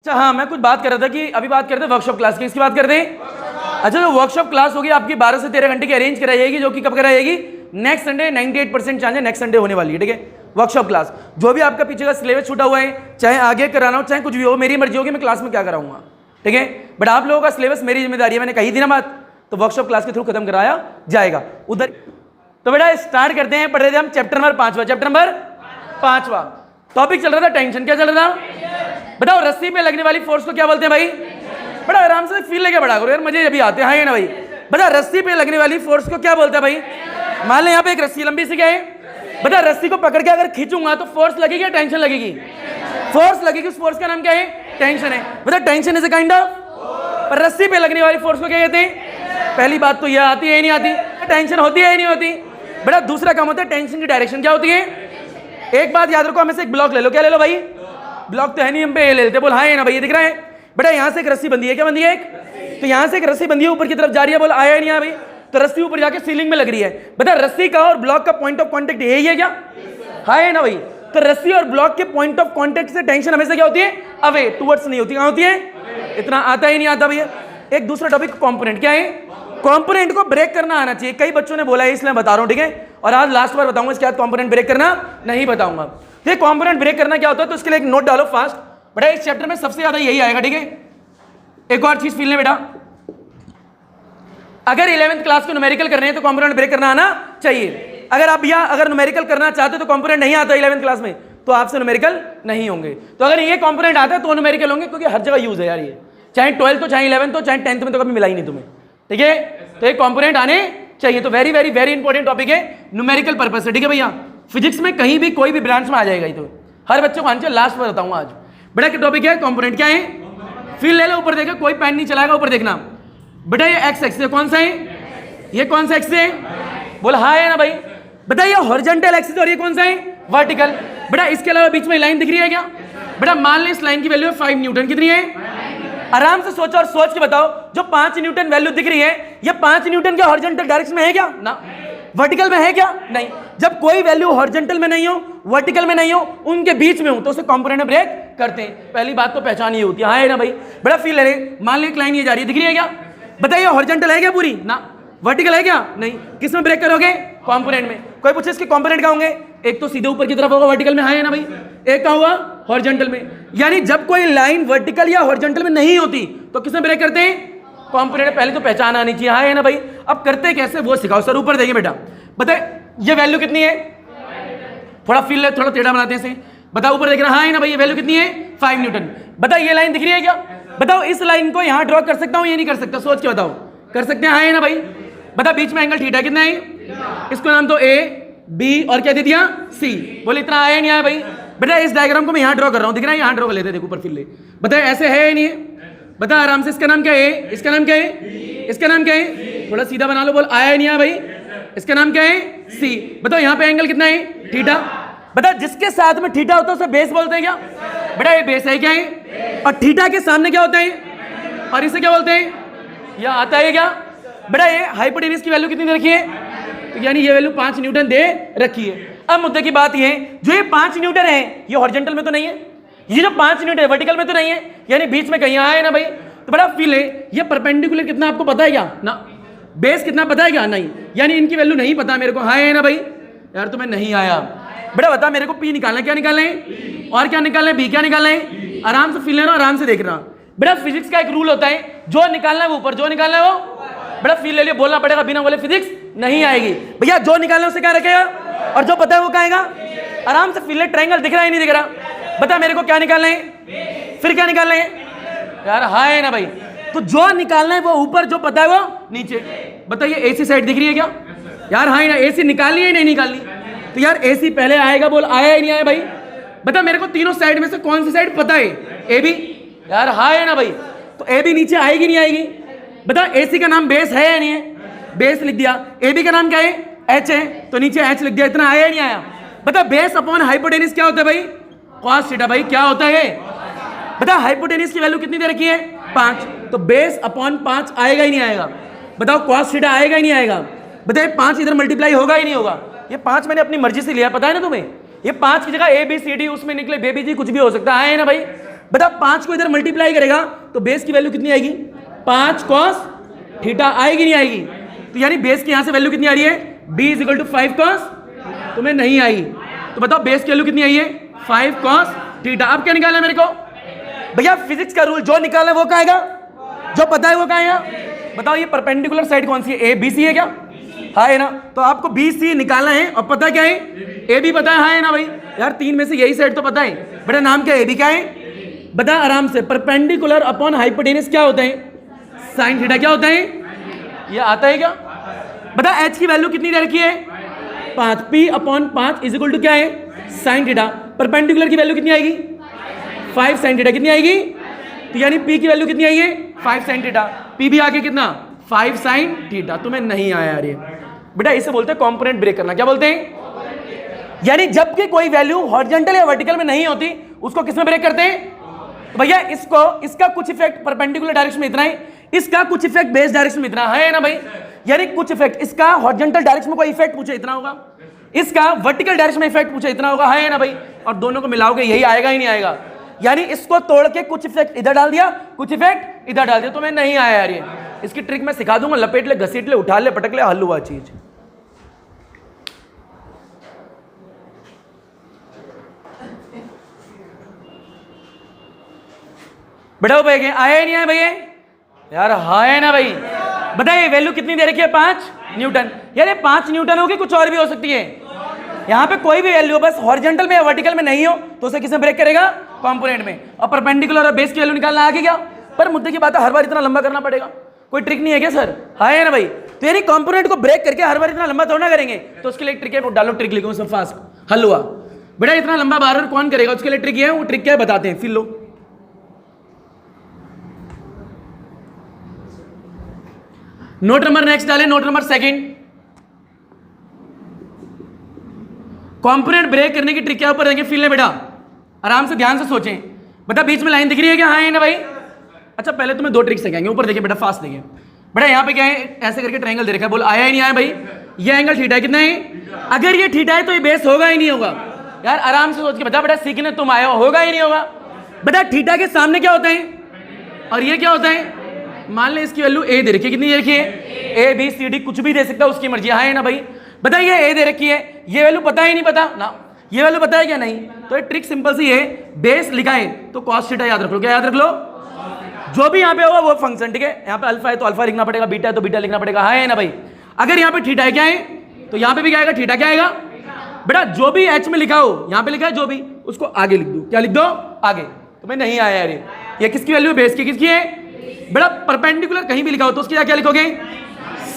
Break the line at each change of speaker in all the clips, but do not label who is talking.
अच्छा हाँ, मैं कुछ बात कर रहा था कि अभी बात करते हैं वर्कशॉप क्लास की। इसकी बात करते हैं। अच्छा, जो वर्कशॉप क्लास होगी आपकी 12 से 13 घंटे की अरेंज कराई जाएगी, जो कि कब कराई जाएगी? Next Sunday. 98% चांस है नेक्स्ट संडे होने वाली है, ठीक है। वर्कशॉप क्लास, जो भी आपका पीछे का सिलेबस छूटा हुआ है, चाहे आगे कराना हो चाहे कुछ भी हो, मेरी मर्जी होगी मैं क्लास में क्या कराऊंगा, ठीक है। बट आप लोगों का सिलेबस मेरी जिम्मेदारी है, मैंने कही थी ना बात, तो वर्कशॉप क्लास के थ्रू खत्म कराया जाएगा उधर। तो बेटा स्टार्ट करते हैं, पढ़ रहे थे हम chapter number 5। Chapter number 5 topic चल रहा था टेंशन। क्या चल रहा था बताओ? रस्सी पे लगने वाली फोर्स को क्या बोलते हैं भाई? बड़ा आराम से फील लेके बढ़ा करो यार, मजे अभी आते हैं ना भाई। बता, रस्सी पे लगने वाली फोर्स को क्या बोलते हैं भाई? मान लें यहाँ पे एक रस्सी लंबी सी क्या है? बता, रस्सी को पकड़ के अगर खींचूंगा तो फोर्स लगेगी या टेंशन लगेगी? फोर्स लगेगी। उस फोर्स का नाम क्या है? टेंशन है। बता, tension is a kind of. पर रस्सी पे लगने वाली फोर्स को क्या कहते हैं? पहली बात तो यह आती है नहीं आती? टेंशन होती है नहीं होती? बेटा दूसरा काम होता है टेंशन की डायरेक्शन क्या होती है? एक बात याद रखो, हमें से एक ब्लॉक ले लो। क्या ले लो भाई? ब्लॉक तो है नहीं, हम पे ले लेते। बोल हाँ है ना भाई, ये दिख रहा है बेटा? यहाँ से एक रस्सी बंधी है, क्या बंधी है? एक। तो यहाँ से एक रस्सी बंधी है, ऊपर की तरफ जा रही है। बोल आया नहीं आया भाई? तो रस्सी ऊपर जाके सीलिंग में लग रही है। बता, रस्सी का और ब्लॉक का पॉइंट ऑफ कॉन्टेक्ट यही है क्या? हाँ है ना भाई? तो रस्सी और ब्लॉक के पॉइंट ऑफ कॉन्टेक्ट से टेंशन हमेशा क्या होती है? अवे, टुवर्ड्स नहीं होती। कहाँ होती है? इतना आता ही नहीं आता भैया। एक दूसरा टॉपिक कॉम्पोनेंट। क्या है? कॉम्पोनेंट को ब्रेक करना आना चाहिए। कई बच्चों ने बोला है इसलिए बता रहा हूँ, ठीक है। और आज लास्ट बार बताऊंगा, इसके बाद कॉम्पोनेंट ब्रेक करना नहीं बताऊंगा। ठीक, कॉम्पोनेंट ब्रेक करना क्या होता है तो इसके लिए एक नोट डालो फास्ट। बेटा इस चैप्टर में सबसे ज्यादा यही आएगा, ठीक है। एक और चीज फील ले बेटा, अगर 11th क्लास को न्यूमेरिकल करने हैं तो कॉम्पोनेंट ब्रेक करना आना चाहिए। अगर आप भैया अगर न्यूमेरिकल करना चाहते हो तो कॉम्पोनेंट नहीं आता 11th क्लास में, तो आपसे न्यूमेरिकल नहीं होंगे। तो अगर ये कॉम्पोनेंट आता है तो न्यूमेरिकल होंगे, क्योंकि हर जगह यूज है यार ये, चाहे 12th हो चाहे 11th हो चाहे 10th में, तो कभी मिला ही नहीं तुम्हें, ठीक है। तो एक कॉम्पोनेंट आने चाहिए। तो very very very important topic है न्यूमेरिकल पर्पस से, ठीक है भैया। फिजिक्स में कहीं भी कोई भी ब्रांच में आ जाएगा, तो हर बच्चे को आंसर लास्ट में बताऊंगा आज। बेटा क्या टॉपिक है? कॉम्पोनेंट। क्या है? फील ले लो, ऊपर देखो, कोई पेन नहीं चलाएगा, ऊपर देखना। बेटा ये एक्स एक्सिस कौन सा है? ये कौन सा एक्सिस है? बोला हाँ है ना भाई? बताइए हॉरिजॉन्टल एक्सिस, और ये कौन सा है? वर्टिकल। बेटा इसके अलावा बीच में लाइन दिख रही है क्या? बेटा मान लें इस लाइन की वैल्यू 5 न्यूटन। कितनी है? आराम से सोचो और सोच के बताओ, जो 5 न्यूटन वैल्यू दिख रही है, ये 5 न्यूटन के हॉरिजॉन्टल डायरेक्शन में है क्या? ना। वर्टिकल में है क्या? नहीं। जब कोई वैल्यू हॉरिजॉन्टल में नहीं हो, वर्टिकल में नहीं हो, उनके बीच में हो, तो उसे कॉम्पोनेंट ब्रेक करते हैं। पहली बात तो पहचान ये होती है, हाँ है ना भाई? बड़ा फील ले रहे, मान ली एक लाइन ये जा रही है, दिख रही है क्या? बताइए हॉरिजॉन्टल है क्या पूरी? ना। वर्टिकल है क्या? नहीं। किस में ब्रेक करोगे? कॉम्पोनेंट में। कोई पूछे इसके कॉम्पोनेंट क्या होंगे? एक तो सीधे ऊपर की तरफ होगा वर्टिकल में, हाँ है ना भाई? एक का हुआ हॉरिजॉन्टल में। यानी जब कोई लाइन वर्टिकल या हॉरिजॉन्टल में नहीं होती तो किस में ब्रेक करते हैं? कॉम्पोनेंट। पहले तो पहचान आनी चाहिए, हाँ है ना भाई? अब करते कैसे वो सिखाओ। सर ऊपर देखिए बेटा, बताए ये वैल्यू कितनी है? थोड़ा फील ले, थोड़ा टेढ़ा बनाते हैं इसे। बताओ ऊपर देख रहा, हाँ है ना भाई? ये वैल्यू कितनी है? 5 न्यूटन। बताओ ये लाइन दिख रही है क्या? बताओ इस लाइन को यहां ड्रॉ कर सकता हूं, ये नहीं कर सकता? सोच के बताओ। कर सकते हैं, हाँ है ना भाई? बता बीच में एंगल थीटा कितना है? इसको नाम तो ए बी और क्या दे दिया? सी। बोले इतना आया नहीं आया भाई? बेटा इस डायग्राम को मैं यहां ड्रॉ कर रहा हूं, दिख रहा है? यहां ड्रॉ कर लेते, देखो ऊपर फील ले। बता ऐसे है या नहीं है? बता आराम से। इसका नाम क्या है? इसका नाम क्या है? इसका नाम क्या है? थोड़ा सीधा बना लो। बोल आया नहीं आया भाई? इसका नाम क्या है? सी। बताओ यहाँ पे एंगल कितना है? थीटा। बता जिसके साथ में थीटा होता है उसे बेस बोलते हैं क्या? बेटा ये बेस है क्या है? और थीटा के सामने क्या होता है? और इसे क्या बोलते हैं? यह आता है क्या? बेटा ये हाइपोटेन्यूज की वैल्यू कितनी दे रखी है? तो यानी ये वैल्यू 5 न्यूटन दे रखी है। अब मुद्दे की बात ये है, जो ये 5 न्यूटन है ये हॉरिजॉन्टल में तो नहीं है, ये जो 5 न्यूटन है वर्टिकल में तो नहीं है, यानी बीच में कहीं आया ना भाई? तो बड़ा फील है, ये परपेंडिकुलर कितना आपको पता है क्या? ना। बेस कितना पता है क्या? नहीं। यानी इनकी वैल्यू नहीं पता मेरे को, हाँ है ना भाई? यार तुम्हें नहीं आया। बेटा बता मेरे को पी निकालना है, क्या निकालना है? और क्या निकालना है? बी। क्या निकालना है? आराम से फील लेना, आराम से देखना। बेटा फिजिक्स का एक रूल होता है, जो निकालना है वो ऊपर, जो निकालना है वो। बेटा फील ले लिया, बोलना पड़ेगा, बिना बोले फिजिक्स नहीं आएगी भैया। जो निकालना है उसे क्या रखेगा, और जो पता है वो क्या आएगा? आराम से फील ले। ट्रायंगल दिख रहा है नहीं दिख रहा? बता मेरे को क्या निकालना है, फिर क्या निकालना है? यार हाँ है ना भाई? तो जो निकालना है वो ऊपर, जो पता है वो नीचे। बताइए एसी साइड दिख रही है क्या? यार हाँ है ना? एसी निकालनी है नहीं निकालनी? तो यार एसी पहले आएगा, बोल आया ही नहीं आया भाई? बता मेरे को तीनों साइड में से कौन सी साइड पता है? A B. यार हाँ है ना भाई? तो ए बी नीचे आएगी नहीं आएगी? बता एसी का नाम बेस है या नहीं है? बेस लिख दिया। ए बी का नाम क्या है? एच है, तो नीचे एच लिख दिया। इतना आया नहीं आया? बता बेस अपॉन हाइपोटेन्यूज क्या होता है भाई? Cos theta. भाई क्या होता है? बता हाइपोटेन्यूज की वैल्यू कितनी दे रखी है? 5। तो बेस अपॉन 5 आएगा ही नहीं आएगा? बताओ कॉस थीटा आएगा ही नहीं आएगा? बताइए 5 इधर मल्टीप्लाई होगा ही नहीं होगा? ये 5 मैंने अपनी मर्जी से लिया, पता है ना तुम्हें? ये 5 की जगह ए बी सी डी उसमें निकले बेबी जी कुछ भी हो सकता है ना भाई? बेटा 5 को इधर मल्टीप्लाई करेगा तो बेस की वैल्यू कितनी आएगी? 5 cos थीटा आएगी नहीं आएगी? तो यानी बेस की यहां से वैल्यू कितनी आ रही है? b is equal to 5 cos, तुम्हें नहीं आई तो बताओ बेस की वैल्यू कितनी आई है? 5 cos थीटा। अब क्या निकालना है मेरे को भैया? फिजिक्स का रूल, जो निकालना है वो कहाँ आएगा? जो पता है वो कहाँ है? बताओ ये परपेंडिकुलर साइड कौन सी है? ए बी सी है क्या? हाँ है ना? तो आपको बी सी निकालना है और पता क्या है? ए बी पता है, हाँ है ना भाई? यार 3 में से यही साइड तो पता है बेटा। नाम क्या है? ए बी क्या है? बता आराम से। परपेंडिकुलर अपॉन हाइपोटेनस क्या होता है? Sine theta. क्या होता है? ये आता है क्या? बता एच की वैल्यू कितनी दे रखी है? 5। P upon 5 is equal to क्या है? Sine theta. परपेंडिकुलर की वैल्यू कितनी आएगी? 5 साइन थीटा। कितनी आएगी? तो यानी पी की वैल्यू कितनी आई है? 5 साइन थीटा। पी भी आगे कितना? 5 साइन थीटा। तुम्हें नहीं आया यार ये बेटा। इसे बोलते हैं कंपोनेंट ब्रेक करना। क्या बोलते हैं? यानी जबकि कोई वैल्यू हॉरिजॉन्टल या वर्टिकल में नहीं होती उसको किसमें ब्रेक करते हैं? तो भैया इसको, इसका कुछ इफेक्ट परपेंडिकुलर डायरेक्शन में इतना है, इसका कुछ इफेक्ट बेस डायरेक्शन में इतना है ना भाई? यानी कुछ इफेक्ट, इसका हॉरिजॉन्टल डायरेक्शन में कोई इफेक्ट पूछे इतना होगा, इसका वर्टिकल डायरेक्शन में इफेक्ट पूछे इतना होगा, है ना भाई? और दोनों को मिलाओगे यही आएगा ही नहीं आएगा? यानी इसको तोड़ के कुछ इफेक्ट इधर डाल दिया, कुछ इफेक्ट इधर डाल दिया। तो मैं नहीं आया यार ये। इसकी ट्रिक मैं सिखा दूंगा। लपेट ले, घसीट ले, उठा ले, पटक ले, हल हुआ चीज। बेटा भाई आया नहीं आया भैया? यार हाँ है ना भाई? बताइए वैल्यू कितनी दे रखी है? 5 न्यूटन। यार 5 न्यूटन होगी, कुछ और भी हो सकती है। यहाँ पे कोई भी वैल्यू बस हॉरिजॉन्टल में या वर्टिकल में नहीं हो तो उसे किसमें ब्रेक करेगा? कंपोनेंट में। और परपेंडिकुलर और बेस की वैल्यू निकालना आगे क्या? पर मुद्दे की बात है, हर बार इतना लंबा करना पड़ेगा? कोई ट्रिक नहीं है क्या सर? हाँ है ना भाई? तो यानी कंपोनेंट को ब्रेक करके हर बार इतना लंबा थोड़ा करेंगे। तो उसके लिए ट्रिक है, वो डालो ट्रिक लिखो उसमें फास्ट। हल हुआ बेटा। इतना लंबा बार बार कौन करेगा? उसके लिए ट्रिक है, वो ट्रिक क्या है बताते हैं, फिर लो। नोट नंबर नेक्स्ट डाले, नोट नंबर 2। कंपोनेंट ब्रेक करने की ट्रिक क्या ऊपर रहेंगे? फिल ले बेटा, आराम से ध्यान से सोचें। बेटा बीच में लाइन दिख रही है क्या? हाँ है ना भाई? अच्छा पहले तुम्हें 2 ट्रिक्स सिखाएंगे। ऊपर देखिए बेटा, फास्ट देखिए बेटा। यहाँ पे क्या है? ऐसे करके ट्रायंगल दे रखा है। बोल आया ही नहीं आया भाई? ये एंगल थीटा है, कितना है? अगर ये थीटा है तो ये बेस होगा ही नहीं होगा? यार आराम से सोच के बता बेटा, सीखने तुम आए हो, होगा ही नहीं होगा? बेटा थीटा के सामने क्या होता है और ये क्या होता है? मान ले इसकी वैल्यू ए दे रखी है। कितनी दे रखी है? ए बी सी डी, कुछ भी दे सकता है, उसकी मर्जी। हाँ है ना भाई? बताइए ए दे रखी है, ये वैल्यू पता ही नहीं पता ना, ये वैल्यू पता है क्या? नहीं। तो ये ट्रिक सिंपल सी है, बेस लिखा है तो cos थीटा याद रख लो। क्या याद रख लो? जो भी यहाँ पे होगा वो फंक्शन, ठीक है? यहाँ पे अल्फा है तो अल्फा लिखना पड़ेगा, बीटा है तो बीटा लिखना पड़ेगा। हाँ है ना भाई? अगर यहाँ पे थीटा है क्या है तो यहाँ पे भी क्या आएगा? थीटा। क्या आएगा बेटा? जो भी एच में लिखा हो, यहाँ पे लिखा है जो भी, उसको आगे लिख दो। क्या लिख दो? आगे। तो मैं नहीं आया यार ये किसकी वैल्यू है? बेस की। किसकी है बेटा? परपेंडिकुलर कहीं भी लिखा हो तो उसकी क्या लिखोगे?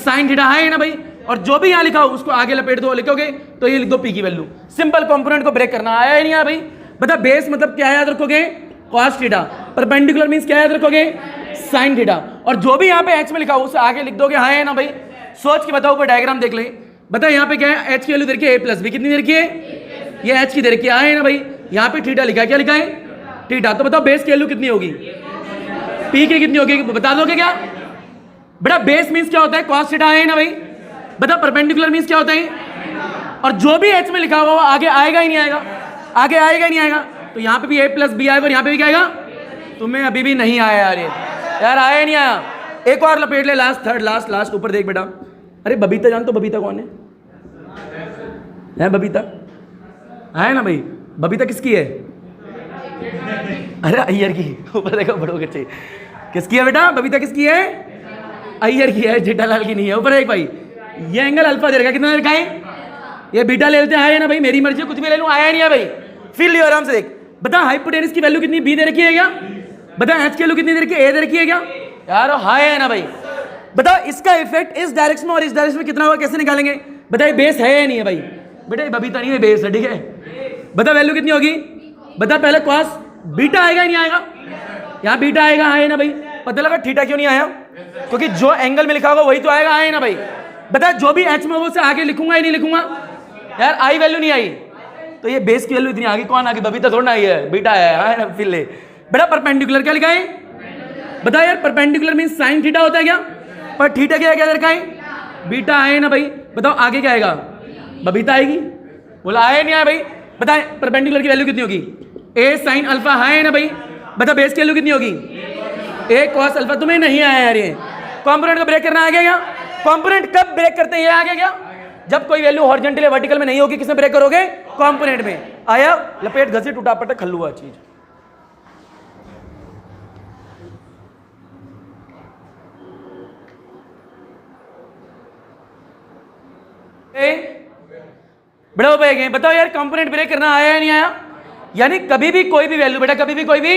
Sine theta. है ना भाई? और जो भी यहाँ लिखा हो उसको आगे लपेट दो, लिखोगे तो ये लिख दो पी की वैल्यू। सिंपल कंपोनेंट को ब्रेक करना। आया ही नहीं आया भाई? बता बेस मतलब क्या याद रखोगे? cos theta. परपेंडिकुलर मींस क्या याद रखोगे? Sine theta. और जो भी यहाँ पे एच में लिखा हो उसे आगे लिख दोगे। हाँ है ना भाई? सोच के बताओ, ऊपर डायग्राम देख ले। बता यहाँ पे क्या है? एच की वैल्यू दे रखी है a+b। कितनी दे रखी है? ये एच की दे रखी है। है ना भाई? यहाँ पे थीटा लिखा है। क्या लिखा है? थीटा। तो बताओ बेस की वैल्यू कितनी होगी? पी की कितनी होगी? बता दोगे क्या बेटा? बेस मींस क्या होता है? cos theta. है ना भाई? बता परपेंडिकुलर मींस क्या होता है? और जो भी एच में लिखा हुआ वो आगे आएगा ही नहीं आएगा? आगे आएगा ही नहीं आएगा? तो यहाँ पे भी a+b आएगा और यहाँ पे भी क्या आएगा? तुम्हें अभी भी नहीं आया यार ये। यार आया ही नहीं आया? एक और लपेट ले, लास्ट, थर्ड, लास्ट ऊपर देख बेटा। अरे बबीता जान तो? बबीता कौन है बबीता? है ना भाई? बबीता किसकी है? अरे अय्यर की। ऊपर देखो बड़ों के चाहिए। किसकी है बेटा? बबीता किसकी है? अय्यर की है, जेठालाल की नहीं है। ऊपर एक भाई, ये एंगल अल्फा दे रखा, कितना दे रखा है? ये बीटा ले लेते हैं। ना भाई? मेरी मर्जी, कुछ भी ले लूं। आया नहीं है भाई? फिर लियो आराम से देख। बता हाइपोटेनस की वैल्यू कितनी? बी दे रखी है क्या? बता एच की वैल्यू कितनी दे रखी है? ए दे रखी है क्या? यार हाय है ना भाई? बता इसका इफेक्ट इस डायरेक्शन में और इस डायरेक्शन में कितना होगा, कैसे निकालेंगे? बताइए बेस है या नहीं है भाई? बेटा बबीता नहीं है, बेस है, ठीक है? बता वैल्यू कितनी होगी? बता पहले cos बीटा आएगा नहीं आएगा? यहाँ बीटा आएगा। है ना भाई? पता लगा थीटा क्यों नहीं आया? क्योंकि जो एंगल में लिखा होगा वही तो आएगा। है ना भाई? बता जो भी एच में वो से आगे लिखूंगा ही नहीं लिखूंगा? यार आई वैल्यू नहीं आई तो ये बेस की वैल्यू इतनी आगे कौन आगे? बबीता थोड़ा ना आई है, बीटा है ना? फिर ले बेटा परपेंडिकुलर क्या लिखा है? बता यार परपेंडिकुलर मींस साइन थीटा होता है क्या? पर थीटा क्या क्या लिखा है? बीटा। है ना भाई? बताओ आगे क्या आएगा? बबीता आएगी? बोला आया नहीं आया भाई? बताए परपेंडिकुलर की वैल्यू कितनी होगी? ए साइन अल्फा। है ना भाई? बता बेस की वैल्यू कितनी होगी, एक कॉस अल्फा। तुम्हें नहीं आया यार ये कंपोनेंट को ब्रेक करना आ गया क्या? कंपोनेंट कब ब्रेक करते हैं, ये आ गया क्या? जब कोई वैल्यू हॉरिजॉन्टल या वर्टिकल में नहीं होगी, किसमें ब्रेक करोगे? कंपोनेंट में। आया लपेट घसी टूटा पटक खल्लुआ चीज। बड़ा उपाय है, बताओ यार कंपोनेंट ब्रेक करना आया या नहीं आया? यानी कभी भी कोई भी वैल्यू बेटा, कभी भी कोई भी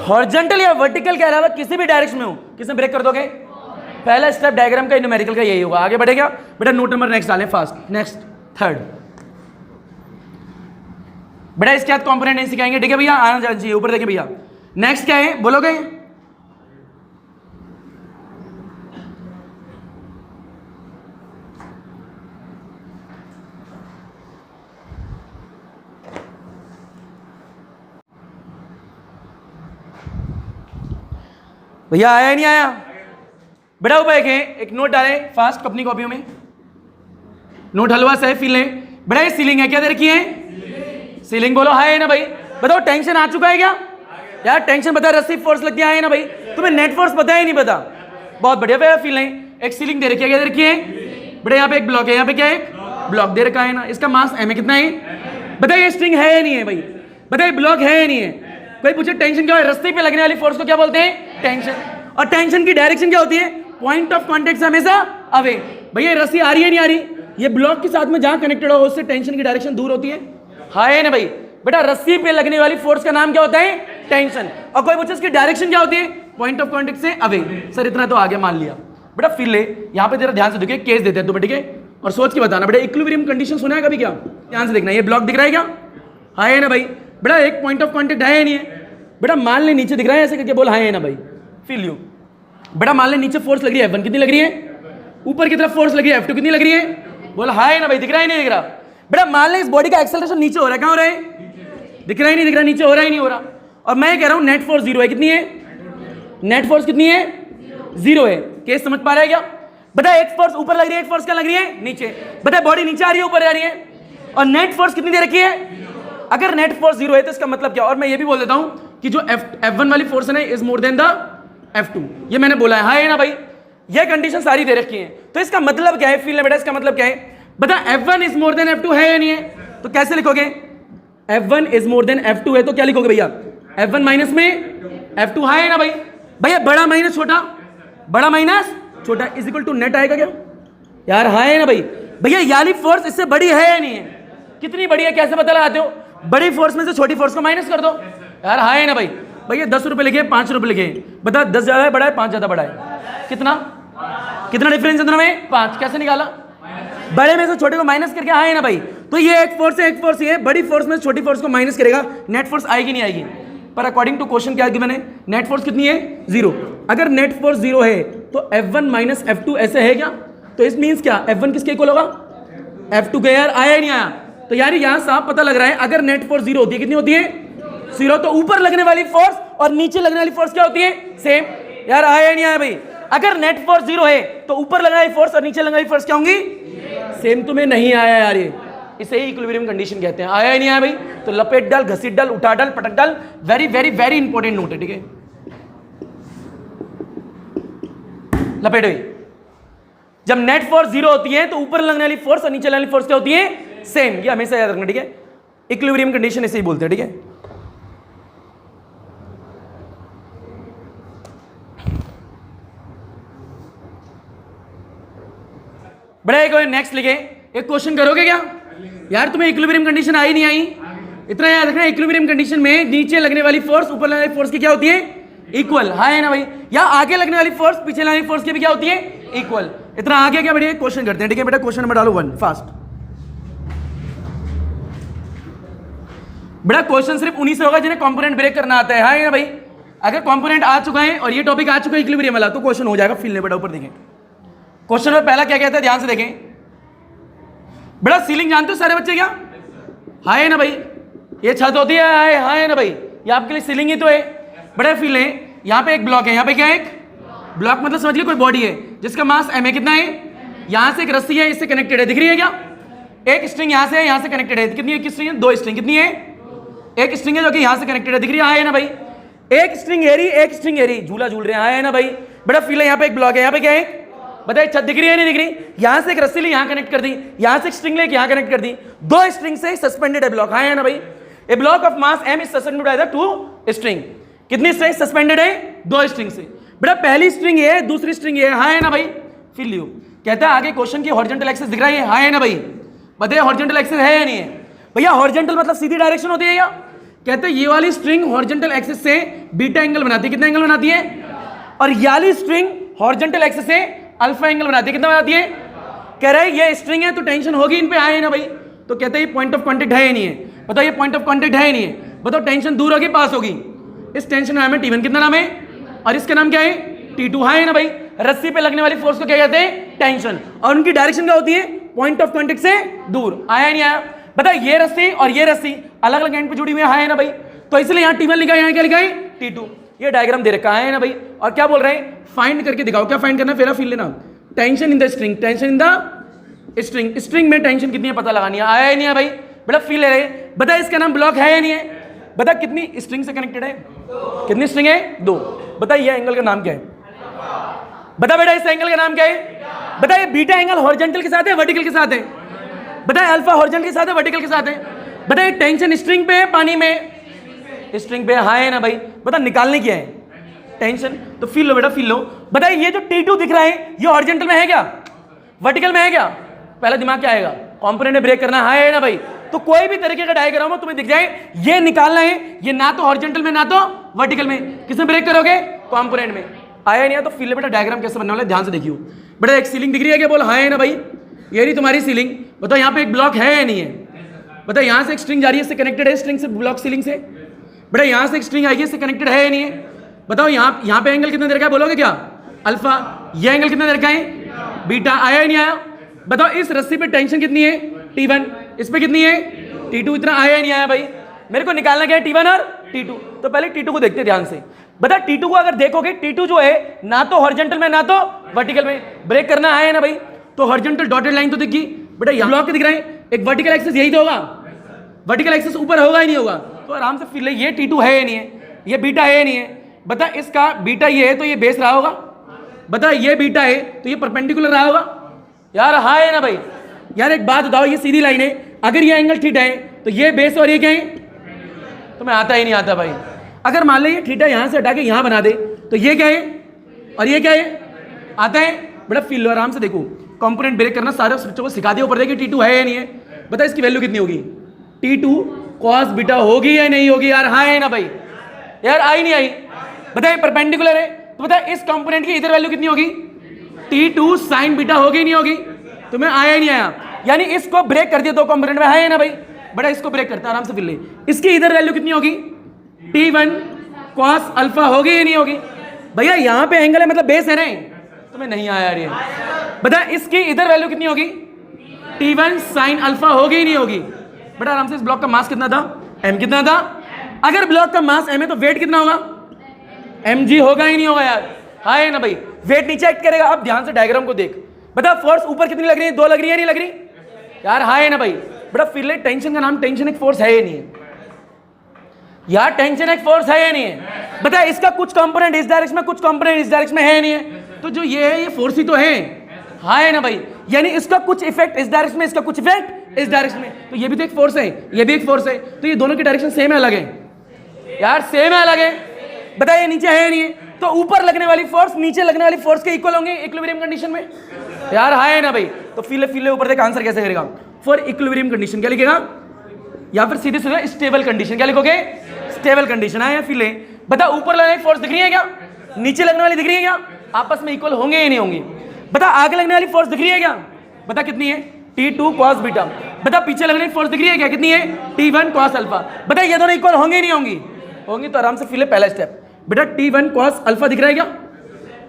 हॉरिजॉन्टल या वर्टिकल के अलावा किसी भी डायरेक्शन में हो, किसमें ब्रेक कर दोगे? पहला स्टेप डायग्राम का न्यूमेरिकल का यही होगा। आगे बढ़ेगा बेटा, नोट नंबर नेक्स्ट डालें फास्ट। नेक्स्ट थर्ड बेटा, इसके बाद कंपोनेंट नहीं सिखाएंगे, ठीक है भैया? आना चाहिए ऊपर देखें भैया। नेक्स्ट क्या है बोलोगे? भैया आया नहीं आया? बेटा ऊपर एक नोट डालें फास्ट अपनी कॉपियों में। नोट हलवा से फील लें। बेटा ये सीलिंग है, क्या दे रखी है? सीलिंग बोलो हाय है ना भाई? बताओ टेंशन आ चुका है क्या यार? टेंशन बता, रस्सी फोर्स लगती है ना भाई? तुम्हें नेट फोर्स पता है नहीं पता? बहुत बढ़िया भैया फील लें। एक सीलिंग दे रखी है, क्या दे रखी है? बेटा यहाँ पे एक ब्लॉक है, यहाँ पे क्या है? ब्लॉक दे रखा है ना, इसका मास एम है, कितना है? बताइए स्ट्रिंग है या नहीं है भाई? बताइए ब्लॉक है या नहीं है? कोई पूछे टेंशन क्या है? रस्सी पे लगने वाली फोर्स को क्या बोलते हैं? टेंशन। और टेंशन की डायरेक्शन क्या होती है? पॉइंट ऑफ कांटेक्ट से हमेशा अवे। भैया रस्सी आ रही है नहीं आ रही? ये ब्लॉक के साथ में जहां कनेक्टेड हो उससे टेंशन की डायरेक्शन दूर होती है, हाँ है ना भाई? बेटा रस्सी पे लगने वाली फोर्स का नाम क्या होता है? टेंशन। और कोई पूछे इसकी डायरेक्शन क्या होती है? पॉइंट ऑफ कांटेक्ट से अवे। सर इतना तो आगे मान लिया। बेटा फिर ले, यहाँ पे तेरा ध्यान से देखिए, केस देते हैं तुम्हें, ठीक है? और सोच के बताना बेटा, इक्विलिब्रियम कंडीशन सुना है कभी क्या? ध्यान से देखना, ये ब्लॉक दिख रहा है क्या? हाँ है ना भाई? बेटा एक पॉइंट ऑफ कांटेक्ट है या नहीं है? बेटा मान ले नीचे दिख रहा है, ऐसे करके बोल हाँ है ना भाई? Feel you. बेटा मान ले नीचे फोर्स लग रही है F1, कितनी लग रही है? ऊपर की तरफ फोर्स लग रही है F2, कितनी लग रही है? बोल हाँ है ना भाई? दिख रहा है नहीं दिख रहा? बेटा मान ले इस बॉडी का एक्सेलरेशन नीचे हो रहा है, कहाँ हो रहा है? दिख रहा ही नहीं दिख रहा? नीचे हो रहा ही नहीं हो रहा। और मैं कह रहा हूं नेट फोर्स 0 है, कितनी है? नेट फोर्स कितनी है? 0 है। केस समझ पा रहा है क्या? बता एक फोर्स ऊपर लग रही है, एक फोर्स क्या लग रही है? नीचे। बता बॉडी नीचे आ रही है ऊपर जा रही है? और नेट फोर्स कितनी दे रखी है? अगर नेट फोर्स 0 है तो इसका मतलब क्या? और मैं ये भी बोल देता हूं कि जो F1 वाली फोर्स है ना is more than the F2, ये मैंने बोला है, हाँ है ना भाई? ये कंडीशन सारी दे रखी है। तो इसका मतलब क्या है? फील ने बेटा इसका मतलब क्या है? बता F1 is more than F2 है या नहीं है? तो कैसे लिखोगे? F1 is more than F2 है तो क्या लिखोगे भैया? F1 माइनस में F2, हाँ है ना भाई? भैया बड़ा माइनस छोटा, बड़ा माइनस छोटा इज इक्वल टू नेट आएगा क्या यार? हाँ है ना भाई? भैया यानी फोर्स इससे बड़ी है या नहीं है? कितनी बड़ी है कैसे पता लगाते हो? बड़ी फोर्स में से छोटी फोर्स को माइनस कर दो यार, हाँ है ना भाई? भैया 10 रुपए लिखे 5 रुपए लिखे, बता 10 ज्यादा है बड़ा है 5 ज्यादा बड़ा है? कितना कितना डिफरेंस है दोनों में? 5। कैसे निकाला? बड़े में से छोटे को माइनस करके, हाँ है ना भाई? तो ये एक फोर्स है, एक फोर्स ये बड़ी फोर्स में छोटी फोर्स को माइनस करेगा, नेट फोर्स आएगी नहीं आएगी? पर अकॉर्डिंग टू क्वेश्चन क्या गिवन है? नेट फोर्स कितनी है? 0। अगर नेट फोर्स 0 है तो F1 माइनस F2 ऐसे है क्या? तो इस मीन्स क्या? F1 किसके इक्वल होगा? F2 के। यार आया नहीं आया? तो यार यहां साफ पता लग रहा है, अगर नेट फोर्स 0 होती है, कितनी होती है? 0। तो ऊपर लगने वाली फोर्स और नीचे लगने वाली फोर्स क्या होती है? सेम। यार आया नहीं आया भाई? अगर नेट फोर्स 0 है तो ऊपर लगने वाली फोर्स और नीचे लगने वाली फोर्स क्या होंगी? सेम। तुम्हें नहीं आया यार ये, इसे ही इक्विलिब्रियम कंडीशन कहते हैं। आया ही नहीं आया भाई? तो लपेट डाल, घसीट डाल, उठा डाल, पटक डाल, very very very important note है, ठीक है? लपेट भाई, जब नेट फोर्स 0 होती है तो ऊपर लगने वाली फोर्स और नीचे लगने वाली फोर्स क्या होती है? सेम। ये हमेशा याद रखना, ठीक है? इक्विलिब्रियम कंडीशन इसे ही बोलते हैं, ठीक है? बड़ा एक नेक्स्ट लिखे, एक क्वेश्चन करोगे क्या यार? तुम्हें इक्विलिब्रियम कंडीशन आई नहीं आई? इतना याद रखना, इक्विलिब्रियम कंडीशन में नीचे लगने वाली फोर्स ऊपर लगने वाली फोर्स की क्या होती है? इक्वल, हाँ है ना भाई? या आगे लगने वाली फोर्स पीछे लगने वाली फोर्स की भी क्या होती है? इक्वल। इतना आगे क्या बढ़िया क्वेश्चन करते हैं, ठीक है बेटा? क्वेश्चन नंबर डालो 1 फास्ट। बेटा क्वेश्चन सिर्फ उन्हीं से होगा जिन्हें कंपोनेंट ब्रेक करना आता है, हाँ है ना भाई? अगर कंपोनेंट आ चुका है और ये टॉपिक आ चुका है इक्विलिब्रियम वाला तो क्वेश्चन हो जाएगा। फील ने बेटा ऊपर देखें, क्वेश्चन में पहला क्या कहता है, ध्यान से देखें बेटा। सीलिंग जानते हो सारे बच्चे क्या? हाँ है ना भाई? ये छत होती है, हाँ है ना भाई? ये आपके लिए सीलिंग ही तो है। बड़ा फील है, यहाँ पे एक ब्लॉक है, यहाँ पे क्या है? एक ब्लॉक मतलब समझ लिया कोई बॉडी है जिसका मास m है, कितना है? यहाँ से एक रस्सी है, इससे कनेक्टेड है, दिख रही है क्या? एक स्ट्रिंग यहाँ से है, यहाँ से कनेक्टेड है, कितनी है? किस स्ट्रिंग है? 2 स्ट्रिंग। कितनी है? एक स्ट्रिंग है जो कि यहाँ से कनेक्टेड है, दिख रही है, हाँ है ना भाई? एक स्ट्रिंग एरी, एक स्ट्रिंग एरी, झूला झूल रहे हैं, है ना भाई? बड़ा फील है। यहाँ पे एक ब्लॉक है, यहाँ पे क्या है बताइए? छत दिख रही है नहीं दिख रही? यहां से एक रस्सी ले यहां कनेक्ट कर दी, यहां से एक स्ट्रिंग ले यहां कनेक्ट कर दी, दो स्ट्रिंग से सस्पेंडेड है ब्लॉक, है ना भाई? A block of mass m is suspended by the two string. कितनी स्ट्रिंग सस्पेंडेड है? दो स्ट्रिंग से। बेटा पहली स्ट्रिंग ये है, दूसरी स्ट्रिंग ये है ना भाई? फिर लियो। कहता है आगे क्वेश्चन की हॉरिजॉन्टल एक्सिस दिख रहा है ना भाई? बताइए हॉरिजॉन्टल एक्सिस है या नहीं है? भैया हॉरिजॉन्टल मतलब सीधी डायरेक्शन होती है क्या? कहते हैं ये वाली स्ट्रिंग हॉरिजॉन्टल एक्सिस से बीटा एंगल बनाती है। कितना एंगल बनाती है? और ये वाली स्ट्रिंग हॉरिजॉन्टल एक्सिस से अल्फा एंगल बनाती है। कितना बनाती है? कह रहे हैं ये स्ट्रिंग है तो टेंशन होगी इन पे, आए ना भाई? तो कहते हैं ये पॉइंट ऑफ कांटेक्ट है या नहीं है? बताओ ये पॉइंट ऑफ कांटेक्ट है या नहीं है? बताओ टेंशन दूर होगी पास होगी? इस टेंशन का नाम है T1। कितना नाम है? और इसका नाम क्या है? T2, है ना भाई? रस्सी पे लगने वाली फोर्स को क्या कहते हैं? टेंशन। और उनकी डायरेक्शन क्या होती है? पॉइंट ऑफ कांटेक्ट से दूर। आया नहीं आया? बता ये रस्सी और ये रस्सी अलग अलग एंड पे जुड़ी हुई है ना भाई? तो इसलिए यहाँ T1 लिखा है, यहाँ क्या लिखा है? T2। ये डायग्राम दे रखा है ना भाई? और क्या बोल रहे हैं? फाइंड करके दिखाओ। क्या फाइंड करना? फेरा फील लेना। Tension in the string, tension in the string, string में टेंशन कितनी है पता लगानी है। आया नहीं है भाई? बड़ा फील ले रहे। बता इसका नाम ब्लॉक है या नहीं है? बता कितनी स्ट्रिंग से कनेक्टेड है? कितनी स्ट्रिंग है? दो। बता ये एंगल का नाम क्या है? बता बेटा इस एंगल का नाम क्या है? बता ये बीटा एंगल हॉरिजॉन्टल के साथ है वर्टिकल के साथ है? बता अल्फा हॉरिजॉन्टल के साथ है वर्टिकल के साथ है? बता ये टेंशन स्ट्रिंग पे है पानी में? स्ट्रिंग पे है ना भाई? बता निकालने क्या है? टेंशन। तो फील लो बेटा फील लो। बताइए ये जो T2 दिख रहा है ये हॉरिजॉन्टल में है क्या? वर्टिकल में है क्या? पहला दिमाग क्या आएगा? कंपोनेंट में ब्रेक करना है ना भाई? तो कोई भी तरीके का डायग्राम हो तुम्हें दिख जाए, ये निकालना है, ये ना तो हॉरिजॉन्टल में ना तो वर्टिकल में, किसमें ब्रेक करोगे? कंपोनेंट में। आया नहीं है? तो फील बेटा डायग्राम कैसे बनने वाला है ध्यान से देखियो। बेटा एक सीलिंग दिख रही है क्या? बोल है ना भाई? ये रही तुम्हारी सीलिंग। बताओ यहाँ पे एक ब्लॉक है या नहीं है? बताओ यहाँ से एक स्ट्रिंग जा रही है, इससे कनेक्टेड है स्ट्रिंग से ब्लॉक सीलिंग से? बेटा यहाँ से एक स्ट्रिंग आएगी, इससे कनेक्टेड है या नहीं है? बताओ यहाँ पे एंगल कितना दे रखा है? बोलोगे क्या? अल्फा। ये एंगल कितना दे रखा है? बीटा। आया या नहीं आया? बताओ इस रस्सी पे टेंशन कितनी है? T1। इस पे कितनी है? T2। इतना आया या नहीं आया भाई? मेरे को निकालना क्या है? T1 और T2। तो पहले T2 को देखते हैं ध्यान से। बता T2 को अगर देखोगे, T2 जो है ना तो हॉरिजॉन्टल में ना तो वर्टिकल में, ब्रेक करना है ना भाई? तो हॉरिजॉन्टल डॉटेड लाइन तो दिखी बेटा, यहाँ ब्लॉक दिख रहा है, एक वर्टिकल एक्सिस यही तो होगा, वर्टिकल एक्सिस ऊपर होगा ही नहीं होगा? तो आराम से फील ये T2 है या नहीं है? ये बीटा है या नहीं है? बता इसका बीटा ये है तो ये बेस रहा होगा। बता ये बीटा है तो ये परपेंडिकुलर रहा होगा यार, हाँ है ना भाई? यार एक बात बताओ, ये सीधी लाइन है, अगर ये एंगल थीटा है तो ये बेस और ये क्या है? तुम्हें आता ही नहीं आता भाई। अगर मान लो ये थीटा यहाँ से हटा के यहाँ बना दे तो ये क्या है और ये क्या है? आता है? बड़ा फील लो, आराम से देखो, कंपोनेंट ब्रेक करना सारे बच्चों को सिखा दिया। ऊपर देखिए T2 है या नहीं है? बता इसकी वैल्यू कितनी होगी? T2 cos बीटा होगी या नहीं होगी यार? हाँ है ना भाई? यार आई नहीं आई? बताइए परपेंडिकुलर है तो बता इस कंपोनेंट की इधर वैल्यू कितनी होगी? T2 sin बीटा होगी नहीं होगी? तुम्हें आया नहीं आया? यानी इसको ब्रेक कर दिया दो कंपोनेंट में, है ना भाई? बड़ा इसको ब्रेक करता है, आराम से फिर ले। इसकी इधर वैल्यू कितनी होगी? T1 cos अल्फा होगी या नहीं होगी? भैया यहाँ पे एंगल है मतलब बेस है ना? तुम्हें नहीं आया यार ये? बता इसकी इधर वैल्यू कितनी होगी? T1 sin अल्फा होगी ही नहीं होगी? बड़ा आराम से। इस ब्लॉक का मास कितना था? m कितना था? अगर ब्लॉक का मास m है तो वेट कितना होगा? mg होगा ही नहीं होगा यार? हाँ है ना भाई? वेट नीचे एक्ट करेगा। अब ध्यान से डायग्राम को देख, बता फोर्स ऊपर कितनी लग रही है? 2 लग रही है नहीं लग रही यार? हाँ है ना भाई? बड़ा फिर ले, टेंशन का नाम टेंशन एक फोर्स है या नहीं है यार? टेंशन एक फोर्स है या नहीं है? बता इसका कुछ कंपोनेंट इस डायरेक्शन में, कुछ कंपोनेंट इस डायरेक्शन में है नहीं है? तो जो ये है ये फोर्स ही तो है, हाँ है ना भाई? यानी इसका कुछ इफेक्ट इस डायरेक्शन में, इसका कुछ इफेक्ट इस डायरेक्शन में, तो ये भी तो एक फोर्स है, ये भी एक फोर्स है। तो ये दोनों की डायरेक्शन सेम है अलग है यार? सेम है अलग है? बताइए नीचे है नहीं है? तो ऊपर लगने वाली फोर्स नीचे लगने वाली फोर्स के इक्वल होंगे इक्विलिब्रियम कंडीशन में यार? हाँ है ना भाई? तो फील ऊपर देख, आंसर कैसे करेगा? फॉर इक्विलिब्रियम कंडीशन क्या लिखेगा? या फिर सीधे सीधे स्टेबल कंडीशन क्या लिखोगे? स्टेबल कंडीशन है या फील? बता ऊपर लगने वाली फोर्स दिख रही है क्या? नीचे लगने वाली दिख रही है क्या? आपस में इक्वल होंगे या नहीं होंगे? बता आगे लगने वाली फोर्स दिख रही है क्या? बता कितनी है? T2 cos beta. बता पीछे लगने वाली फोर्स दिख रही है क्या? कितनी है? T1 cos alpha. बता ये दोनों इक्वल होंगे नहीं होंगी? होंगी। तो आराम से फील पहला स्टेप बेटा, T1 cos अल्फा दिख रहा है क्या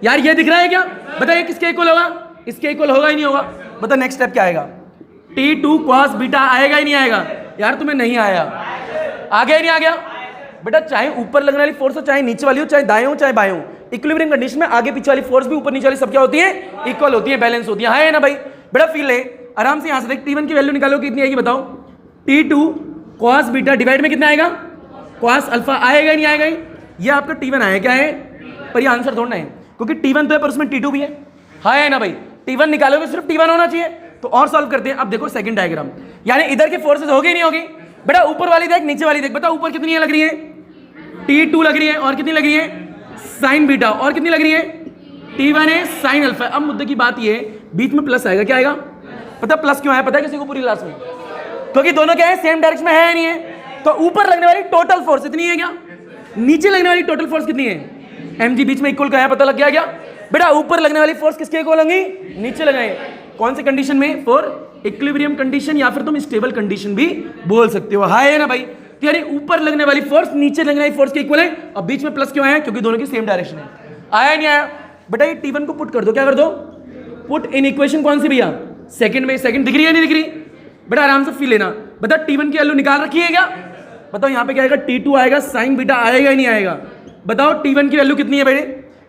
यार? ये दिख रहा है क्या? बता ये किसके इक्वल होगा? इसके इक्वल होगा ही नहीं होगा? बता नेक्स्ट स्टेप क्या आएगा? T2 cos बीटा आएगा ही नहीं आएगा यार? तुम्हें नहीं आया, आ गया ही नहीं आ गया? बेटा चाहे ऊपर लगने वाली फोर्स हो, चाहे नीचे वाली हो, चाहे दाएं हो चाहे बाएं हो, इक्विलिब्रियम कंडीशन में आगे पीछे वाली फोर्स भी ऊपर नीचे वाली सब क्या होती है? इक्वल होती है, बैलेंस होती है ना भाई? बेटा फील है, आराम से यहाँ से देख, T1 की वैल्यू निकालो कितनी आएगी बताओ? T2 cos बीटा डिवाइड में कितना आएगा? cos अल्फा आएगा ही नहीं आएगा? ये आपका T1 आया क्या है, पर ये आंसर थोड़ा है, क्योंकि T1 तो है पर उसमें T2 भी है ना भाई। T1 निकालोगे सिर्फ T1 होना चाहिए। तो और सॉल्व करते हैं। अब देखो सेकंड डायग्राम, यानी इधर की फोर्सेस होगी नहीं होगी बेटा, ऊपर वाली देख नीचे वाली देख, बता ऊपर कितनी है लग रही है, T2 लग रही है, और कितनी लग रही है साइन बीटा, और कितनी लग रही है T1 है साइन अल्फा। अब मुद्दे की बात ये, बीच में प्लस आएगा, क्या आएगा पता प्लस क्यों आया, पता है किसी को पूरी क्लास में, क्योंकि दोनों क्या है सेम डायरेक्शन में है या नहीं है। तो ऊपर लगने वाली टोटल फोर्स इतनी है क्या, नीचे लगने वाली टोटल फोर्स कितनी है, mg बीच में इक्वल का है, पता लग गया क्या बेटा। ऊपर लगने वाली फोर्स किसके इक्वल होंगी, नीचे लगाए, कौन सी कंडीशन में, फॉर इक्विलिब्रियम कंडीशन, या फिर तुम स्टेबल कंडीशन भी बोल सकते हो, हां है ना भाई। तो यानी ऊपर लगने वाली फोर्स नीचे लगने वाली फोर्स के इक्वल है, और बीच में प्लस क्यों आया, क्योंकि दोनों की सेम डायरेक्शन है। आया नहीं आया बेटा, ये T1 को पुट कर दो, क्या कर दो, पुट इन इक्वेशन कौन सी भैया, सेकंड में, सेकंड दिख रही है नहीं दिख रही बेटा, आराम से फील लेना। बता T1 की वैल्यू निकाल रखी है क्या, बताओ यहाँ पे क्या आएगा, T2 आएगा, साइन बीटा आएगा ही नहीं आएगा, बताओ T1 की वैल्यू कितनी है बेटे,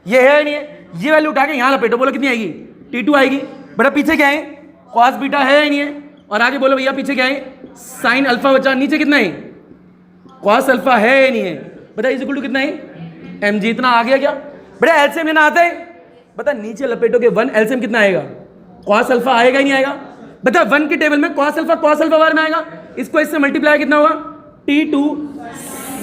ये है नहीं है, ये वैल्यू उठा के यहाँ लपेटो, बोलो कितनी आएगी, T2 आएगी। बेटा पीछे क्या है, कॉस बीटा है ही नहीं है, और आगे बोलो भैया पीछे क्या है, साइन अल्फा बचा, नीचे कितना है, कॉस अल्फा है ही नहीं है, बता इज इक्वल टू कितना है mg, इतना आ गया क्या बेटा, एलसीएम लेना आता है, बता नीचे लपेटो के 1, एलसीएम कितना आएगा, कॉस अल्फा आएगा ही नहीं आएगा, बता 1 के टेबल में कॉस अल्फा बार में आएगा, इसको इससे मल्टीप्लाई कितना होगा, T2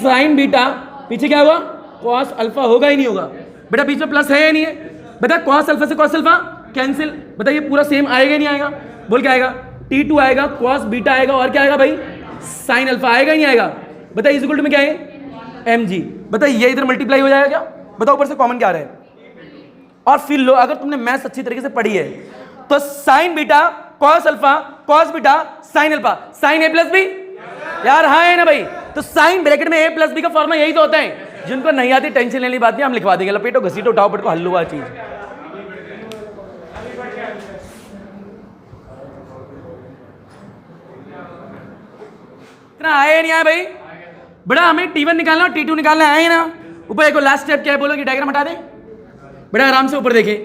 साइन बीटा, पीछे क्या होगा, कॉस अल्फा होगा ही नहीं होगा बेटा, बीच में प्लस है या नहीं है, बता कॉस अल्फा से कॉस अल्फा कैंसिल, बता ये पूरा सेम आएगा ही नहीं आएगा, बोल क्या आएगा, T2 आएगा, कॉस बीटा आएगा, और क्या आएगा भाई, साइन अल्फा आएगा ही नहीं आएगा, बता इज इक्वल टू में क्या है mg, बता ये इधर मल्टीप्लाई हो जाएगा क्या, बताओ ऊपर से कॉमन क्या आ रहा है, और फिर लो, अगर तुमने मैथ्स अच्छी तरीके से पढ़ी है तो sine beta cos alpha, cos beta sine alpha, sine a plus b, यार हाँ है ना भाई। तो साइन ब्रैकेट में a प्लस बी का फॉर्मूला यही तो होता है, जिनको नहीं आती टेंशन लेने की बात नहीं, हम लिखवा देंगे, लपेटो घसीटो उठाओ पटको हल्लू हुआ चीज। इतना आया नहीं आया भाई, बड़ा हमें T1 निकालना और T2 निकालना है ना। ऊपर एक लास्ट स्टेप क्या है, बोलो कि डायग्राम हटा दे, बड़ा आराम से ऊपर देखे,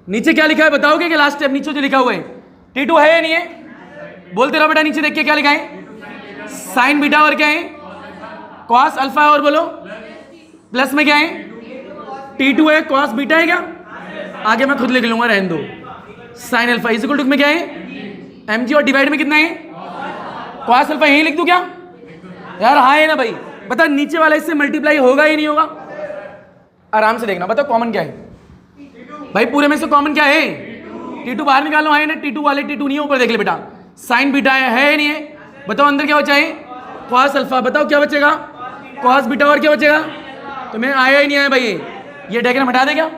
नीचे क्या लिखा है बताओगे कि लास्ट स्टेप नीचे जो लिखा हुआ है, T2 है या नहीं है, बोलते रहो बेटा, नीचे देख के क्या लिखा है, साइन बीटा, और क्या है कॉस अल्फा, और बोलो प्लस में क्या है, T2 है, कॉस बीटा है क्या, आगे मैं खुद लिख लूंगा, रहने दो, sine alpha is equal to में क्या है mg, और डिवाइड में कितना है कॉस अल्फा, यही लिख दूं क्या यार, हाँ है ना भाई। बता नीचे वाला इससे मल्टीप्लाई होगा ही नहीं होगा, आराम से देखना, बताओ कॉमन क्या है भाई, पूरे में से कॉमन क्या है, T2 बाहर निकालो, है ना, T2 वाले T2 नहीं है, ऊपर देख ले बेटा, साइन बीटा है नहीं है, बताओ अंदर क्या बचा है कॉस अल्फा, बताओ क्या बचेगा कॉस बीटा, और क्या बचेगा, तो मैं आया ही नहीं आया भाई, ये डायग्राम हटा दे क्या,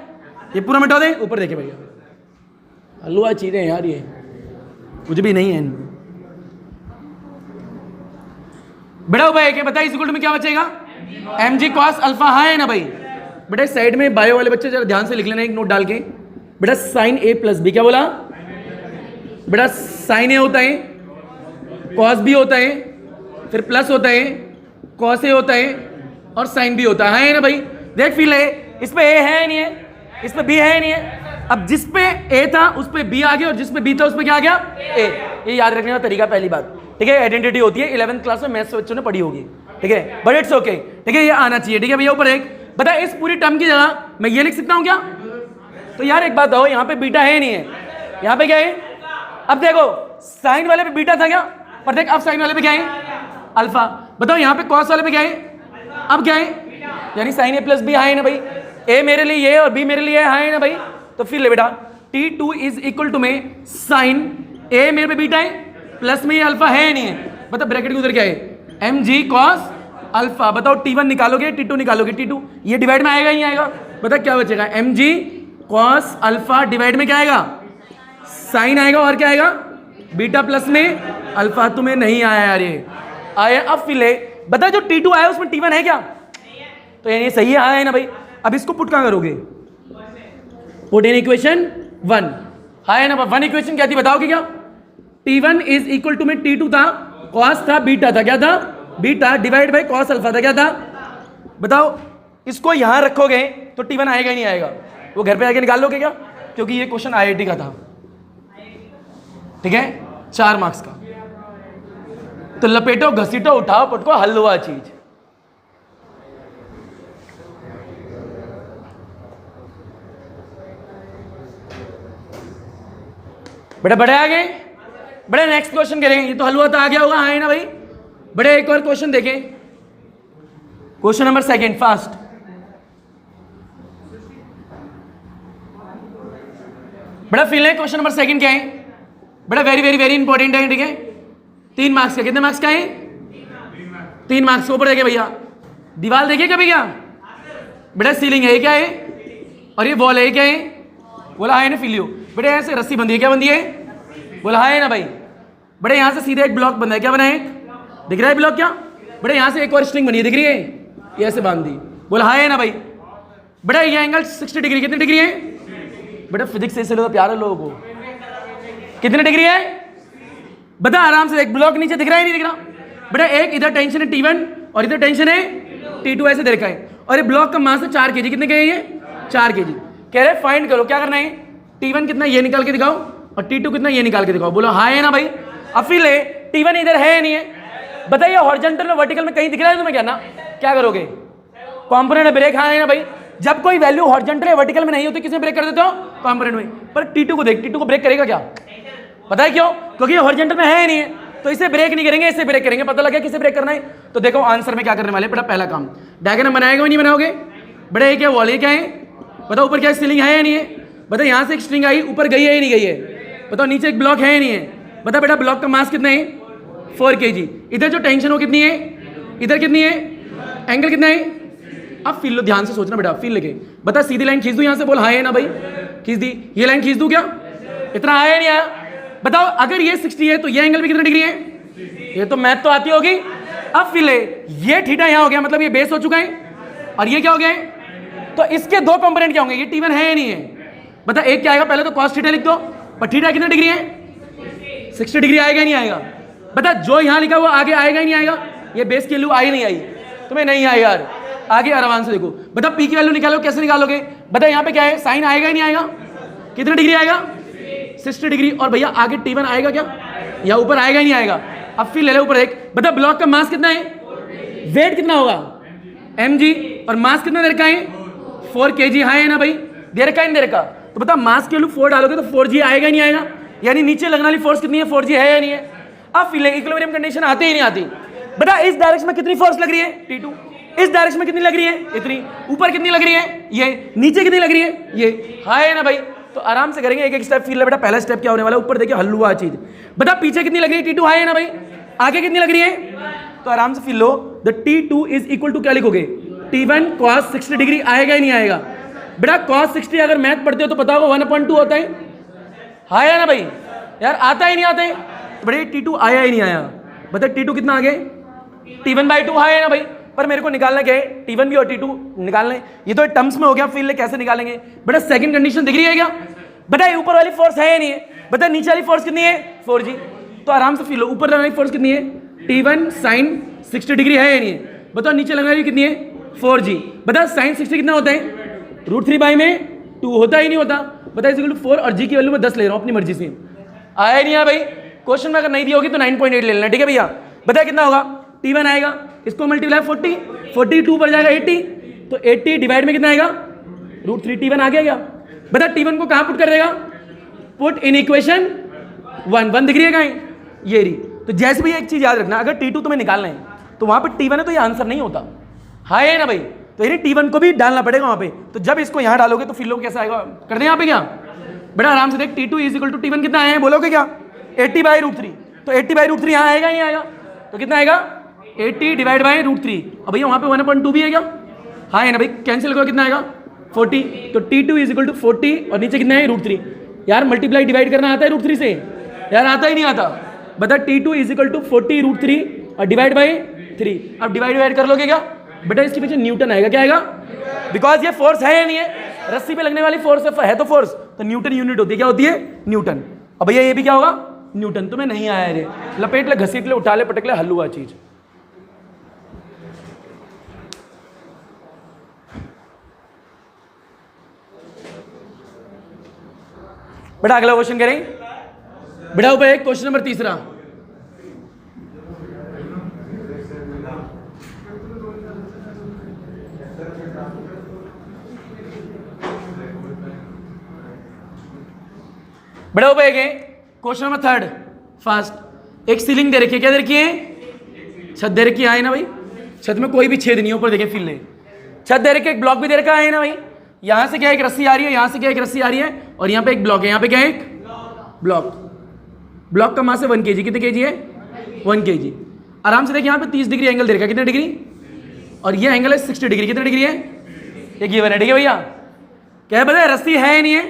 ये पूरा मिटा दे, ऊपर देखे भैया, हलवा चीजें यार, ये कुछ भी नहीं है बेटा। भाई क्या बता, इस इक्वल टू में क्या बचेगा mg cos अल्फा, हाँ है ना भाई। बेटा साइड में बायो वाले बच्चे जरा ध्यान से लिख लेना एक नोट डाल के, बेटा साइन a प्लस बी, क्या बोला बेटा, साइन a होता है, cos b होता है, फिर प्लस होता है, cos a होता है, और साइन b होता है ना भाई। देख फील है, इस पे a है नहीं है, इस पे b है नहीं है, अब जिस पे a था उस पे b आ गया, और जिस पे b था उस पे क्या आ गया a, ये याद रखने का तरीका पहली बात, ठीक है, आइडेंटिटी होती है, 11th क्लास में मैथ्स बच्चों ने पढ़ी होगी, ठीक है, बट इट्स ओके, ठीक है, ये आना चाहिए, ठीक है भैया। ऊपर एक बता, इस पूरी टर्म की जगह मैं ये लिख सकता हूँ क्या, तो यार एक बात बताओ, यहाँ पे बीटा है नहीं है, यहाँ पे क्या है, अब देखो साइन वाले पे बीटा था क्या, पर देख अब साइन वाले पे क्या है अल्फा, बताओ यहाँ पे कॉस वाले पे क्या है, अब क्या है, यानी साइन a प्लस बी, हाँ है ना भाई, a मेरे लिए ये और b मेरे लिए हाँ है ना भाई। तो फिर ले बेटा, T2 इज इक्वल टू में साइन a मेरे पे बीटा है, प्लस में ये अल्फा है नहीं है, बताओ ब्रैकेट के उधर क्या है mg cos अल्फा, बताओ T1 निकालोगे T2 निकालोगे, T2 ये डिवाइड में आएगा ही नहीं आएगा, बताओ क्या बचेगा mg cos अल्फा, डिवाइड में क्या आएगा साइन आएगा, और क्या आएगा बीटा प्लस में अल्फा, तुम्हें नहीं आया यार, ये आया। अब फिर ले बता, जो T2 आया उसमें T1 है क्या, तो यानी सही है, आया है ना भाई। अब इसको पुट कहां करोगे, पुट इन इक्वेशन 1, हाँ है ना, 1 इक्वेशन क्या थी बताओगे क्या, T1 इज इक्वल टू में T2 था, कॉस था, बीटा था, क्या था beta, divide by cos alpha था, क्या था बताओ। इसको यहां रखोगे तो T1 आएगा ही नहीं आएगा, वो घर पे आके निकाल लोगे क्या, क्योंकि ये क्वेश्चन IIT का था, ठीक है, 4 मार्क्स का। तो लपेटो घसीटो उठाओ पटको हल हुआ चीज, बेटा बड़े आ गए, बड़े नेक्स्ट क्वेश्चन करेंगे। ये तो हलवा तो आ गया होगा, हाँ है ना भाई। बड़े एक और क्वेश्चन देखें, क्वेश्चन नंबर सेकंड, फास्ट। बड़ा फील है क्वेश्चन नंबर सेकंड क्या है बड़ा, वेरी वेरी वेरी इंपॉर्टेंट है, ठीक है। 3 मार्क्स का, कितने मार्क्स का है? 3 मार्क्स के ऊपर देखिए भैया, दीवार देखिए क्या भैया, बेटा सीलिंग है क्या है, और ये वॉल है क्या है, बोला है ना फिलियो। बेटे यहाँ से रस्सी बंधी है, क्या बंधी है, बोला है ना भाई। बड़े यहाँ से सीधे एक ब्लॉक बंधा है, क्या बना है, दिख रहा है ब्लॉक क्या। बड़े यहाँ से एक और स्ट्रिंग बनी है, दिख रही है, ये ऐसे बांध दी, बोला है ना भाई। बड़ा ये एंगल 60 डिग्री, कितनी डिग्री है बेटा, फिजिक्स से तो प्यार है लोगों को, कितने डिग्री है बता आराम से। एक ब्लॉक नीचे दिख रहा है, नहीं दिख रहा बेटा। एक इधर टेंशन है T1 और इधर टेंशन है T2, ऐसे देखा है। और ये ब्लॉक का मास है 4 kg, कितने के ये 4 kg। कह रहे फाइंड करो, क्या करना है, T1 कितना ये निकाल के दिखाओ और T2 कितना ये निकाल के दिखाओ। बोलो हाँ है ना भाई। अब फिर ले T1 इधर है नहीं है, बताइए हॉरिजॉन्टल में वर्टिकल में कहीं दिख रहा है तुम्हें, क्या ना क्या करोगे, कंपोनेंट ब्रेक, हाँ है ना भाई। जब कोई वैल्यू हॉरिजॉन्टल या वर्टिकल में नहीं होती किसमें ब्रेक कर देते हो, कंपोनेंट में। पर T2 को देख, T2 को ब्रेक करेगा क्या, पता है क्यों, क्योंकि हॉरिजॉन्टल में है ही नहीं है, तो इसे ब्रेक नहीं करेंगे, इसे ब्रेक करेंगे। पता लगा किसे ब्रेक करना है। तो देखो आंसर में क्या करने वाले बेटा, पहला काम डायग्राम बनाएगा नहीं बनाओगे बेटा। ये क्या वॉल, ये क्या है बताओ, ऊपर क्या सीलिंग है या नहीं है, बताओ यहाँ से एक स्ट्रिंग आई ऊपर गई है या नहीं गई है, बताओ नीचे एक ब्लॉक है या नहीं है, बता बेटा ब्लॉक का मास कितना है 4 kg। इधर जो टेंशन हो कितनी है, इधर कितनी है, एंगल कितना है। अब फील लो, ध्यान से सोचना बेटा, फील लेके बता। सीधी लाइन खींच दूं यहाँ से, बोल हाँ है ना भाई, खींच दी। ये लाइन खींच दूं क्या, इतना आया नहीं आया बताओ। अगर ये 60 है तो ये एंगल भी कितना डिग्री है, ये तो मैथ तो आती होगी। अब फील है, ये थीटा यहाँ हो गया, मतलब ये बेस हो चुका है, और ये क्या हो गया है, तो इसके दो कंपोनेंट क्या होंगे, ये T1 है या नहीं है, बता। एक क्या आएगा, पहले तो cos थीटा लिख दो, पर थीटा कितना डिग्री है 60 डिग्री, आएगा ही नहीं आएगा बता। जो यहाँ लिखा वो आगे आएगा ही नहीं आएगा, ये बेस की वैल्यू आई नहीं आई, तुम्हें नहीं आई यार। आगे आराम से देखो बता, पी की वैल्यू निकालो, कैसे निकालोगे बता। यहाँ पे क्या है, साइन आएगा ही नहीं आएगा, कितना डिग्री आएगा 60 डिग्री। और भैया आगे T1 आएगा क्या, या ऊपर आएगा ही नहीं आएगा। अब फिर ले लो ऊपर एक, बता ब्लॉक का मास कितना है, वेट कितना होगा mg, और मास कितना दे रखा है 4 kg, हाँ है ना भाई, दे रखा है नहीं दे रखा। तो बता मास की वैल्यू 4 डालोगे तो 4g आएगा ही नहीं आएगा, यानी नीचे लगने वाली फोर्स कितनी है 4g है या नहीं है। अब फिर इक्विलिब्रियम कंडीशन आती ही नहीं आती, बता इस डायरेक्शन में कितनी फोर्स लग रही है T2, इस डायरेक्शन में कितनी लग रही है इतनी, ऊपर कितनी लग रही है ये, नीचे कितनी लग रही है ये, हाँ है ना भाई। तो आराम से करेंगे, एक एक स्टेप फील है बेटा। पहला स्टेप क्या होने वाला है, ऊपर देखिए हल्लुआ चीज, बता पीछे कितनी लग रही है T2, हाँ है ना भाई, आगे कितनी लग रही है। तो आराम से फील लो, the T2 is equal to क्या लिखोगे, T1 cos 60 डिग्री, आएगा ही नहीं आएगा बेटा। cos 60 अगर मैथ पढ़ते हो तो पता होगा 1/2 होता है, हाँ है ना भाई यार, आता ही नहीं आता है। तो बड़े T2 आया ही नहीं आया, बता T2 कितना आ गया T1/2, हाँ है ना भाई। पर मेरे को निकालना क्या है, T1 भी और T2 निकालना है, ये तो टर्म्स में हो गया। फिर कैसे निकालेंगे बेटा, सेकंड कंडीशन दिख रही है क्या, बता ऊपर वाली फोर्स है या नहीं है, बता नीचे वाली फोर्स कितनी है 4g। तो आराम से फील लो, ऊपर वाली फोर्स कितनी है T1 sin 60 डिग्री है या नहीं है, बताओ नीचे लगने वाली कितनी है 4g। बता sin 60 कितना होता है, √3 में 2 होता ही नहीं होता, बता इस 4 और g की वैल्यू में 10 ले रहा हूँ अपनी मर्जी से, आया नहीं है भाई। क्वेश्चन में अगर नहीं दी होगी तो 9.8 ले लेना, ठीक है भैया। बता कितना होगा, T1 आएगा, इसको मल्टीप्लाई 42 पर जाएगा 80, तो 80 डिवाइड में कितना आएगा √3 T1 आ गया क्या। बता T1 को कहाँ पुट कर देगा, पुट इन इक्वेशन 1 दिख रही है कहीं, ये रही। तो जैसे भी एक चीज याद रखना, अगर T2 तुम्हें निकालना है तो वहां पर T1 है तो ये आंसर नहीं होता, हाँ है ना भाई। तो यानी T1 को भी डालना पड़ेगा वहां पे। तो जब इसको यहाँ डालोगे तो फिर लोग कैसा आएगा, कर दें यहाँ पे क्या बेटा, आराम से देख T2 is equal to T1 कितना आया है बोलोगे क्या 80/√3, तो 80/√3 यहाँ आएगा ही आएगा, तो कितना आएगा 80 डिवाइड बाई √3। अब भैया वहाँ पे 1/2 भी है क्या, हाँ है ना भाई, कैंसिल करो कितना आएगा 40। तो T2 इज इक्वल टू 40 और नीचे कितना है √3। यार मल्टीप्लाई डिवाइड करना आता है √3 से, यार आता ही नहीं आता। बता T2 इज इक्वल टू 40 √3 और डिवाइड बाई 3। अब डिवाइड कर लोगे क्या बेटा, इसके पीछे न्यूटन आएगा, क्या आएगा, बिकॉज ये फोर्स है या नहीं है, रस्सी पे लगने वाली फोर्स है तो फोर्स, तो न्यूटन यूनिट होती है, क्या होती है न्यूटन। अब भैया ये भी क्या होगा न्यूटन। तुम्हें नहीं आया रे, लपेट ले, घसीट ले, उठा ले, पटक ले, हल्लुआ चीज। बेटा अगला क्वेश्चन करें बेटा, ऊपर एक क्वेश्चन नंबर 3। बेटा ऊपर एक है क्वेश्चन नंबर 3 फास्ट। एक सीलिंग दे रखी है, क्या दे रखी है? छत दे रखी है ना भाई, छत में कोई भी छेद नहीं है, ऊपर देखिए फील ले। छत दे रखी है, एक ब्लॉक भी दे रखा है ना भाई, यहाँ से क्या एक रस्सी आ रही है, यहाँ से क्या एक रस्सी आ रही है, और यहाँ पे एक ब्लॉक है, यहाँ पे क्या है एक ब्लॉक। ब्लॉक का मास है 1 kg, कितने kg है? 1 kg। आराम से देखिए यहाँ पे 30 डिग्री एंगल दे रखा है, कितने डिग्री? और ये एंगल है 60 डिग्री, कितने डिग्री है? एक गिवन है, ठीक है भैया। क्या है बता, रस्सी है नहीं है,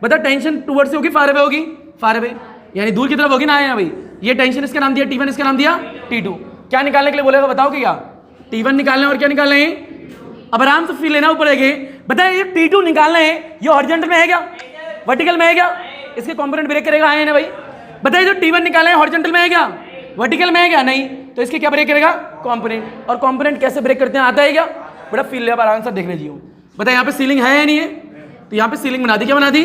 बता टेंशन टूवर्ड से होगी फार अवे होगी? फार अवे, यानी दूर की तरफ होगी ना, है ना भाई। ये टेंशन इसका नाम दिया T1, इसका नाम दिया T2। क्या निकालने के लिए बोलेगा बताओ कि क्या? T1 निकालना है और क्या निकालना है? अब आराम से फील लेना ऊपर है, बताए ये T2 निकालना है, ये हॉरिजॉन्टल में है क्या? वर्टिकल में है क्या? इसके कंपोनेंट ब्रेक करेगा, है ना भाई। बताइए जो T1 निकालना है हॉरिजॉन्टल में है क्या? वर्टिकल में है क्या? नहीं, तो इसके क्या ब्रेक करेगा? कंपोनेंट। और कंपोनेंट कैसे ब्रेक करते हैं आता है क्या? बड़ा फील ले, अब आराम से देख लीजिए। बताए यहाँ पे सीलिंग है या नहीं है? तो यहाँ पे सीलिंग बना दी, क्या बना दी?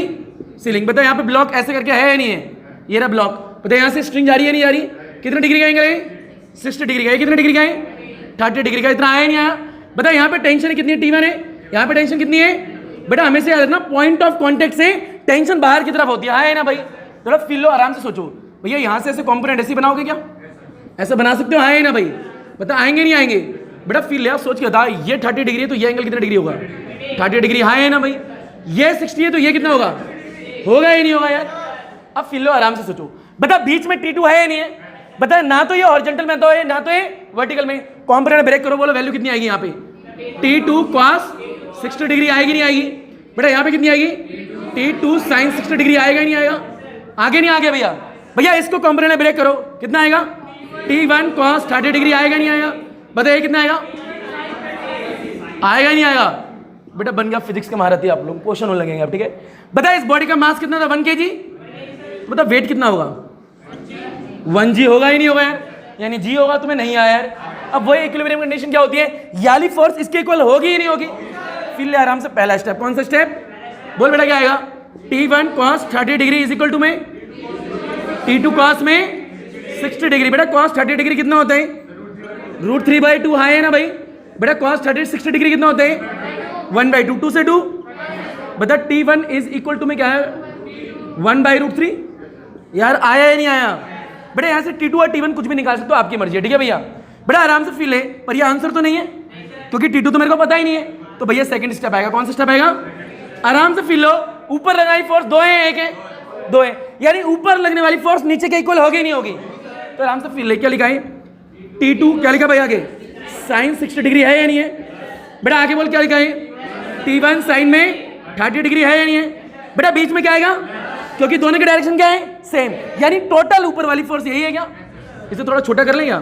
सीलिंग। बताए यहाँ पे ब्लॉक ऐसे करके है या नहीं है? ये रहा ब्लॉक। बताए यहाँ से स्ट्रिंग जा रही है नहीं जा रही? कितने डिग्री का एंगल है? 60 डिग्री का है। कितने डिग्री का है? 30 डिग्री का। इतना आया नहीं आया? बताए यहाँ पे टेंशन कितनी है? T1 है, यहाँ पे टेंशन कितनी है? बेटा हमेशा याद रखना, पॉइंट ऑफ कॉन्टेक्ट से टेंशन बाहर की तरफ होती है ना भाई। थोड़ा फील लो, आराम से सोचो भैया, यहाँ से ऐसे कंपोनेंट ऐसे बनाओगे क्या? ऐसे बना सकते हो, है ना भाई? बता आएंगे नहीं आएंगे? बेटा फील ले, सोच के बता, ये 30 डिग्री है तो ये एंगल कितना डिग्री होगा? 30 डिग्री, है ना भाई। ये 60 है तो ये कितना होगा? होगा ही नहीं होगा यार। अब फील लो, आराम से सोचो। बता बीच में T2 है या नहीं है? बता ना तो ये हॉरिजॉन्टल में तो है, ना तो ये वर्टिकल में। कंपोनेंट ब्रेक करो, बोलो वैल्यू कितनी आएगी यहाँ पे? T2 cos 60 डिग्री आएगी नहीं आएगी? बेटा यहाँ पे कितनी आएगी? T2 sin 60 डिग्री आएगा नहीं आएगा? आगे नहीं आगे भैया? भैया इसको कंपोनेंट ब्रेक करो, कितना आएगा? T1 cos 30 डिग्री आएगा नहीं आएगा? बताइए कितना आएगा? आएगा नहीं आएगा? बेटा बन गया फिजिक्स का महारथी आप लोग, क्वेश्चन होने लगेंगे अब, ठीक है। बताइए इस बॉडी का मास कितना था? 1 kg। बता वेट कितना होगा? 1g होगा ही नहीं होगा यार, यानी g होगा, तुम्हें नहीं आया यार। अब वही इक्विलिब्रियम कंडीशन क्या होती है? याली फोर्स इसके इक्वल होगी ही नहीं होगी? फिर ले आराम से पहला स्टेप, कौन सा स्टेप? बोल बेटा क्या आएगा? T1 cos 30 degree is equal to में T2 cos में 60 डिग्री। बेटा cos 30 डिग्री कितना होता है? √3/2 है ना भाई। बेटा cos 60 डिग्री कितना होता है? 1/2, 2 से 2। बता T1 इज इक्वल टू में क्या है? 1/√3। यार आया या नहीं आया? बेटा यहाँ से T2 और T1 कुछ भी निकाल सकते हो, आपकी मर्जी है, ठीक है भैया। बेटा आराम से फील है, पर ये आंसर तो नहीं है क्योंकि T2 तो मेरे को पता ही नहीं है। तो भैया सेकंड स्टेप आएगा, कौन सा स्टेप आएगा? आराम से फील लो, ऊपर लगाई फोर्स 2 है, 1 है, 2 है, यानी ऊपर लगने वाली फोर्स नीचे के इक्वल होगी नहीं होगी? तो आराम से फील ले, क्या लिखा है? T2 क्या लिखा भाई आगे? साइन 60 डिग्री है या नहीं है? बेटा आगे बोल क्या लिखा है? T1 साइन में 30 डिग्री है या नहीं है? बेटा बीच में क्या आएगा? क्योंकि दोनों के डायरेक्शन क्या है? सेम, यानी टोटल ऊपर वाली फोर्स यही है क्या? इसे थोड़ा छोटा कर लें क्या?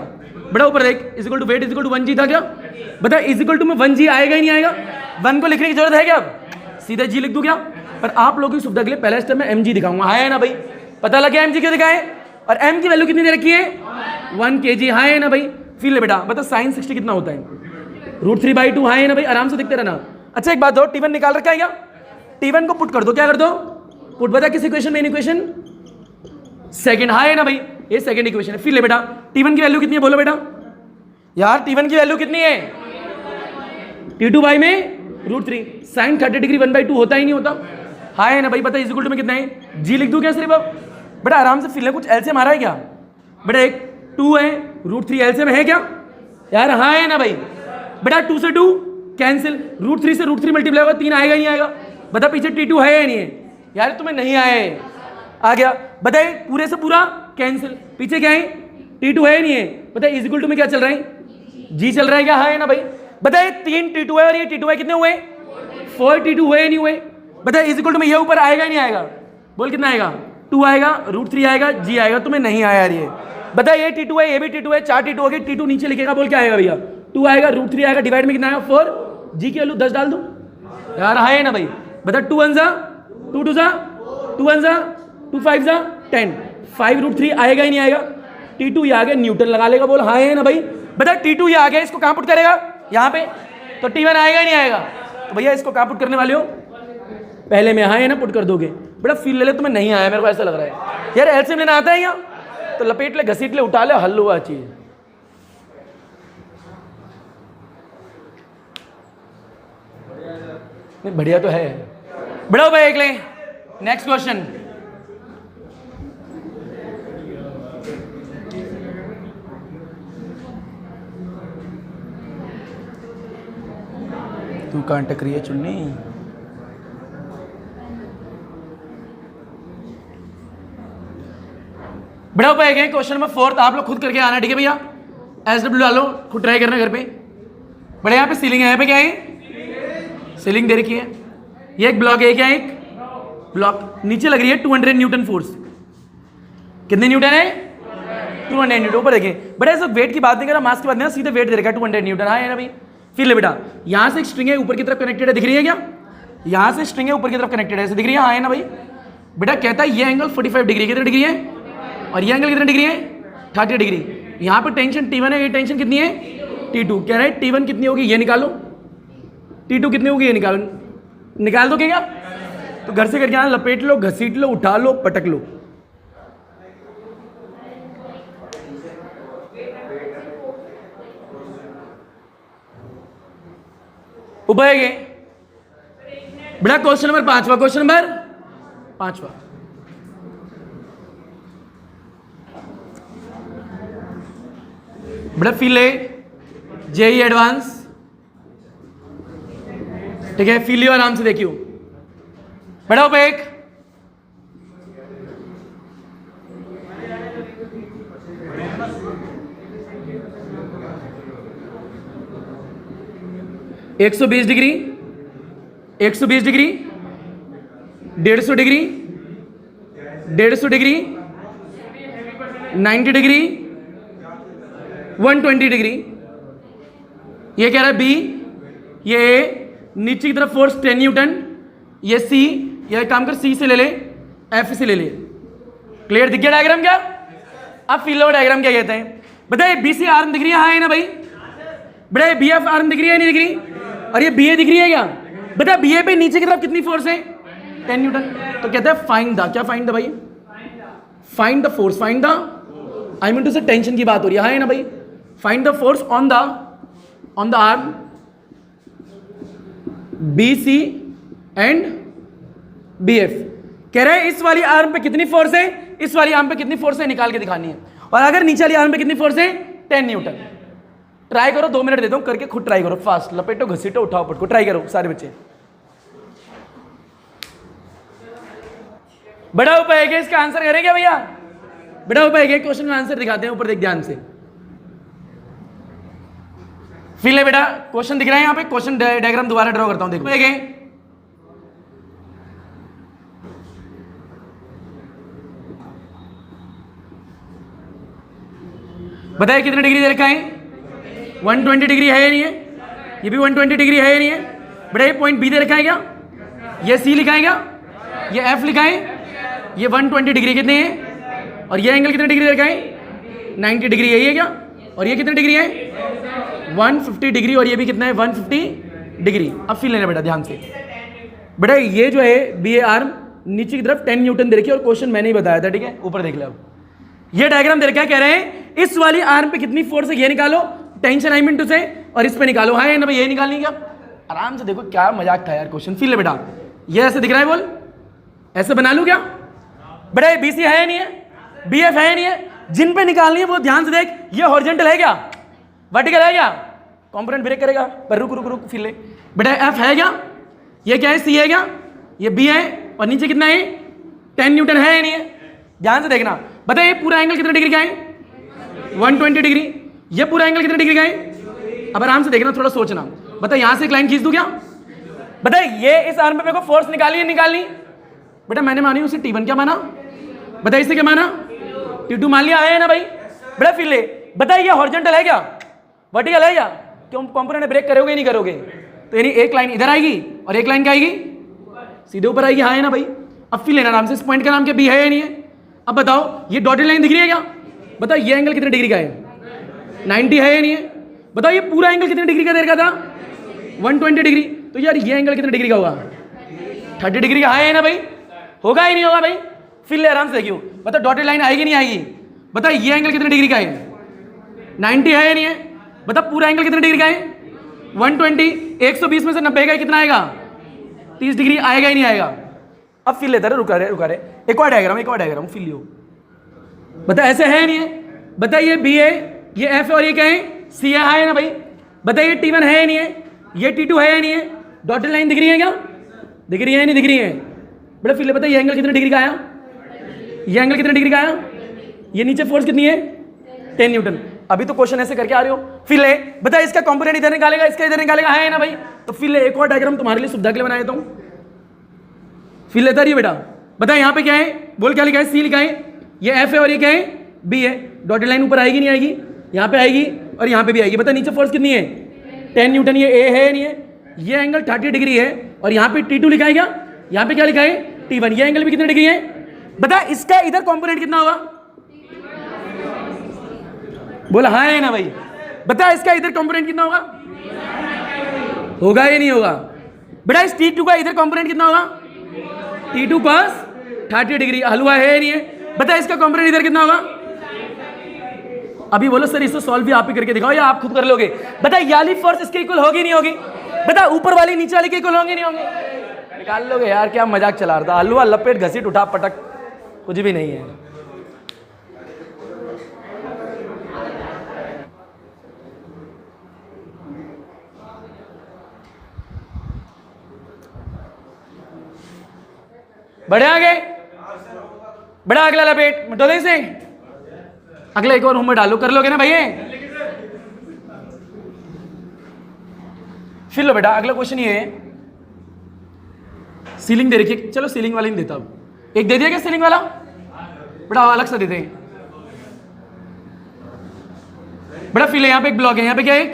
बेटा ऊपर देख, is equal to weight is equal to 1g था क्या? बता इज इक्वल टू में 1g आएगा ही नहीं आएगा? 1 को लिखने की जरूरत है क्या? अब सीधे g लिख दूं क्या? पर आप लोगों की सुविधा के लिए पहला स्टेप में mg दिखाऊंगा, है ना भाई? पता लग गया mg क्यों दिखाए? और m की वैल्यू कितनी दे रखी है? 1 kg, है ना भाई? फील ले बेटा, बता साइन 60 कितना होता है? √3/2, है ना भाई? आराम से देखते रहना। अच्छा एक बात दो, T1 निकाल रखा है क्या? T1 को पुट कर दो, क्या कर दो? पुट। बता किस इक्वेशन में? इक्वेशन सेकंड, है ना भाई? ये सेकंड इक्वेशन है। फिर ले बेटा T1 की वैल्यू कितनी है? बोलो बेटा यार T1 की वैल्यू कितनी है? T2 में √3। साइन 30 डिग्री 1/2 होता ही नहीं होता, है ना भाई? बता इज इक्वल टू में कितना है? g लिख दूं क्या सिर्फ? अब बेटा आराम से फिर ले, कुछ एलसीएम आ रहा है क्या? बेटा एक 2 है, √3 एलसीएम है क्या यार? हाँ है ना भाई? बेटा 2 से 2 कैंसिल, √3 से √3 मल्टीप्लाई होगा, 3 आएगा ही नहीं आएगा? बता पीछे T2 है या नहीं है? यार तुम्हें नहीं आया है, आ गया। बताइए पूरे से पूरा कैंसिल, पीछे क्या है? T2 है या नहीं है? बताइए इज इक्वल टू में क्या चल रहा है? g चल रहा है क्या? है ना भाई? बताइए 3 T2 है और ये T2 है, कितने हुए? 4 T2 हुए या नहीं हुए? बताइए इज इक्वल टू में ये ऊपर आएगा ही नहीं आएगा? बोल कितना आएगा? 2 आएगा, √3 आएगा, g आएगा। तुम्हें नहीं आया यार ये? बताइए ये T2 है, ये भी T2 है, 4 T2 हो गए। T2 नीचे लिखेगा, बोल क्या आएगा भैया? 2 आएगा, √3 आएगा, डिवाइड में कितना आएगा? 4, g की वैल्यू 10 डाल दो यार, है ना भाई? बता 2 1 जा 2 2 जा 2 1 जा 2 5 जा 10, 5 √3 आएगा ही नहीं आएगा? T2 ये आ गया, न्यूटन लगा लेगा, बोल हाँ है ना भाई? बता T2 ये आ गया, इसको कहाँ पुट करेगा? यहाँ पे। तो T1 आएगा ही नहीं आएगा? तो भैया इसको कहाँ पुट करने वाले हो? पहले में, हाँ है ना? पुट कर दोगे। बेटा फील ले ले, तुम्हें नहीं आया, मेरे को ऐसा लग रहा है यार। एलसीएम लेना आता है क्या? तो लपेट ले, घसीट ले, उठा ले, हल हुआ चीज। बढ़िया तो है। बढ़ाओ भाई एक ले, नेक्स्ट क्वेश्चन। कहाँ टक रही है चुन्नी? बड़ा उपाय है क्वेश्चन नंबर 4, आप लोग खुद करके आना, ठीक है भैया? SW डालो, खुद ट्राई करना घर पे। बड़े यहाँ पे सीलिंग है, यहाँ पे क्या है? सीलिंग दे रखी है। ये एक ब्लॉक है, क्या एक ब्लॉक, नीचे लग रही है 200 न्यूटन फोर्स। कितने न्यूटन है? 200 न्यूटन। ऊपर देखिए बड़े, सब वेट की बात नहीं कर रहा, मास की बात नहीं, सीधे वेट दे रखा है 200 न्यूटन। हाँ है ना भाई? फिर ले बेटा, यहाँ से एक स्ट्रिंग है ऊपर की तरफ कनेक्टेड है, दिख रही है क्या? यहाँ से स्ट्रिंग है ऊपर की तरफ कनेक्टेड है, ऐसे दिख रही है? हाँ है ना भाई? बेटा कहता है ये एंगल 45 डिग्री, कितने डिग्री है? और ये एंगल कितने डिग्री है? 30 डिग्री। यहाँ पे टेंशन T1 है, ये टेंशन कितनी है? T2। कह रहा है T1 कितनी होगी ये निकालो, T2 कितनी होगी ये निकालो। निकाल दो क्या? तो घर से करके आना, लपेट लो, घसीट लो, उठा लो, पटक लो। उपाय बेटा क्वेश्चन नंबर 5, क्वेश्चन नंबर 5। बड़ा फील है जेई एडवांस, ठीक है? फील लियो आराम से, देखियो बड़ा उपाय। एक 120 degree, 120 degree, 150 degree, 150 degree, 90 degree, 120 degree. ये कह रहा है बी, ये नीचे की तरफ फोर्स 10 न्यूटन, ये सी, ये काम कर सी से ले ले, एफ से ले ले। क्लियर? दिख गया डायग्राम क्या? अब फील लो डायग्राम क्या कहते हैं बताइए? बी सी आर्म दिख रही है? हाँ है ना भाई? बड़े बी एफ आर्म दिख रही है नहीं दिख रही? और ये बी ए दिख रही है क्या? बता बी ए पे नीचे की तरफ कितनी फोर्स है? 10 न्यूटन। तो कहता है फाइंड द, क्या फाइंड द भाई? Find the force, find the, I mean to say tension की बात हो रही है, हाँ है ना भाई? Find the force on the arm B C and B F. कह रहे हैं इस वाली आर्म पे कितनी फोर्स है, इस वाली आर्म पे कितनी फोर्स है, निकाल के दिखानी है। और अगर नीचे वाली आर्म पे कितनी फोर्स है? 10 न्यूटन। ट्राई करो, 2 मिनट देता हूं, करके खुद ट्राई करो, फास्ट, लपेटो, घसीटो, उठाओ, पटको, ट्राई करो सारे बच्चे। बड़ा उपाय है, इसका आंसर करें क्या भैया? बड़ा उपाय है, क्वेश्चन में आंसर दिखाते हैं, ऊपर देख ध्यान से। फील है बेटा? क्वेश्चन दिख रहा है यहाँ पे, क्वेश्चन डायग्राम दोबारा ड्रॉ करता हूं, देखो। बताइए कितने डिग्री दे रखा है? 120 डिग्री है या नहीं है? ये भी 120 डिग्री है या नहीं है? बड़ा ये पॉइंट बी दे रखा है क्या? ये सी लिखा है क्या? ये एफ लिखा है? ये 120 डिग्री कितने हैं? और ये एंगल कितने डिग्री दे रखा है? 90 डिग्री है, ये क्या? और ये कितने डिग्री है? 150 डिग्री। और ये भी कितना है? 150 डिग्री। अब फील लेना बेटा ध्यान से। बेटा ये जो है बी ए आर्म नीचे की तरफ 10 न्यूटन दे रखी है, और क्वेश्चन मैंने ही बताया था, ठीक है? ऊपर देख लो। अब ये डायग्राम दे रखा है, कह रहे हैं इस वाली आर्म पे कितनी फोर्स है ये निकालो, टेंशन आई मीन टू से, और इस पे निकालो। हाँ ना भाई? ये निकालनी क्या? आराम से देखो, क्या मजाक था यार क्वेश्चन। फील है बेटा? ये ऐसे दिख रहा है, बोल ऐसे बना लूं क्या? बेटा बी सी है या नहीं है? बी एफ है या नहीं है? जिन पे निकालनी है वो ध्यान से देख। ये हॉरिजॉन्टल है क्या? वर्टिकल है क्या? कंपोनेंट ब्रेक करेगा, पर रुक रुक रुक, फील ले बेटा। एफ है क्या? ये क्या है? सी है क्या? ये बी है, और नीचे कितना है? 10 न्यूटन है या नहीं है? ध्यान से देखना। बताइए पूरा एंगल कितने डिग्री का है? 120 डिग्री। ये पूरा एंगल कितने डिग्री का है? अब आराम से देखना, थोड़ा सोचना। बता यहां से एक लाइन खींच दूं क्या? बता ये इस आर्म पे मेरे को फोर्स निकाली है, निकालनी? बेटा मैंने मानी उसे T1, क्या माना? बता इसे क्या माना? T2 मान लिया है ना भाई? बड़ा फील ले। बता ये हॉरिजॉन्टल है क्या? वर्टिकल है क्या? क्यों कंपोनेंट ब्रेक करोगे नहीं करोगे? तो यानी एक लाइन इधर आएगी और एक लाइन क्या आएगी? सीधे ऊपर आएगी, हाँ है ना भाई? अब फील लेना आराम से। इस पॉइंट का नाम क्या? बी है या नहीं है? अब बताओ ये डॉटेड लाइन दिख रही है क्या? बताओ ये एंगल कितने डिग्री का है? 90 है या नहीं है? बताओ ये पूरा एंगल कितने डिग्री का दे रखा था? 120 डिग्री। तो यार ये एंगल कितने डिग्री का होगा? 30 डिग्री का है ना भाई? होगा ही नहीं होगा भाई? फिर ले आराम से क्यों? बता डॉटेड लाइन आएगी नहीं आएगी? बता ये एंगल कितने डिग्री का है? 90 है या नहीं है? बता पूरा एंगल कितने डिग्री का है? 120। 120 में से 90 का कितना आएगा? 30 डिग्री आएगा ही नहीं आएगा? अब फिर लेता रहे, रुका रहे। एक और डायग्राम फिर लियो। बता ऐसे है नहीं है? बता ये बी है, ये एफ है, और ये क्या है? सी है ना भाई? बताइए T1 है या नहीं है? ये T2 है या नहीं है? डॉटेड लाइन दिख रही है क्या? दिख रही है नहीं दिख रही है? बेटा फिर पता है ये एंगल कितने डिग्री का आया? ये एंगल कितने डिग्री का आया? ये नीचे फोर्स कितनी है? 10 न्यूटन। अभी तो क्वेश्चन ऐसे करके आ रहे हो। फिर ले बता इसका कंपोनेंट इधर निकालेगा, इसका इधर निकालेगा, है ना भाई? तो फिर ले एक और डायग्राम तुम्हारे लिए सुविधा के लिए बना देता हूं। फिर लेता रही बेटा, बता यहाँ पे क्या है? बोल क्या लिखा है? सी लिखा है। ये एफ है और ये क्या है? बी है। डॉटेड लाइन ऊपर आएगी नहीं आएगी? यहाँ पे आएगी और यहाँ पे भी आएगी। बता नीचे फोर्स कितनी है? 10 न्यूटन। ये ए है नहीं है? ये एंगल 30 डिग्री है और यहाँ पे T2 लिखा है क्या? यहाँ पे क्या लिखा है? T1। ये एंगल भी कितने डिग्री है? बता इसका इधर कंपोनेंट कितना होगा? बोला हाँ है ना भाई? बता इसका इधर कंपोनेंट कितना होगा? होगा या नहीं होगा? बेटा इस T2 का इधर कंपोनेंट कितना होगा? T2 cos 30 degree. हलवा है नहीं है? बता इसका कंपोनेंट इधर कितना होगा? अभी बोलो सर इसको सॉल्व भी आप ही करके दिखाओ या आप खुद कर लोगे? बता ये वाली फोर्स इसके इक्वल होगी नहीं होगी? बता ऊपर वाली नीचे वाली के इक्वल होंगे नहीं होंगे? निकाल लोगे यार, क्या मजाक चला रहा था? हलवा लपेट घसीट उठा पटक, कुछ भी नहीं है। बढ़े आगे, बड़ा अगला लपेट मिटो दे इसे। अगला एक और होमवर्क डालो, कर लोगे ना भैया? फिर लो बेटा अगला क्वेश्चन ये है, सीलिंग दे रखी है। चलो सीलिंग वाली नहीं देता, अब एक दे दिया क्या सीलिंग वाला? बड़ा अलग सा देते हैं। बड़ा फिल है, यहाँ पे एक ब्लॉक है। यहाँ पे क्या है? एक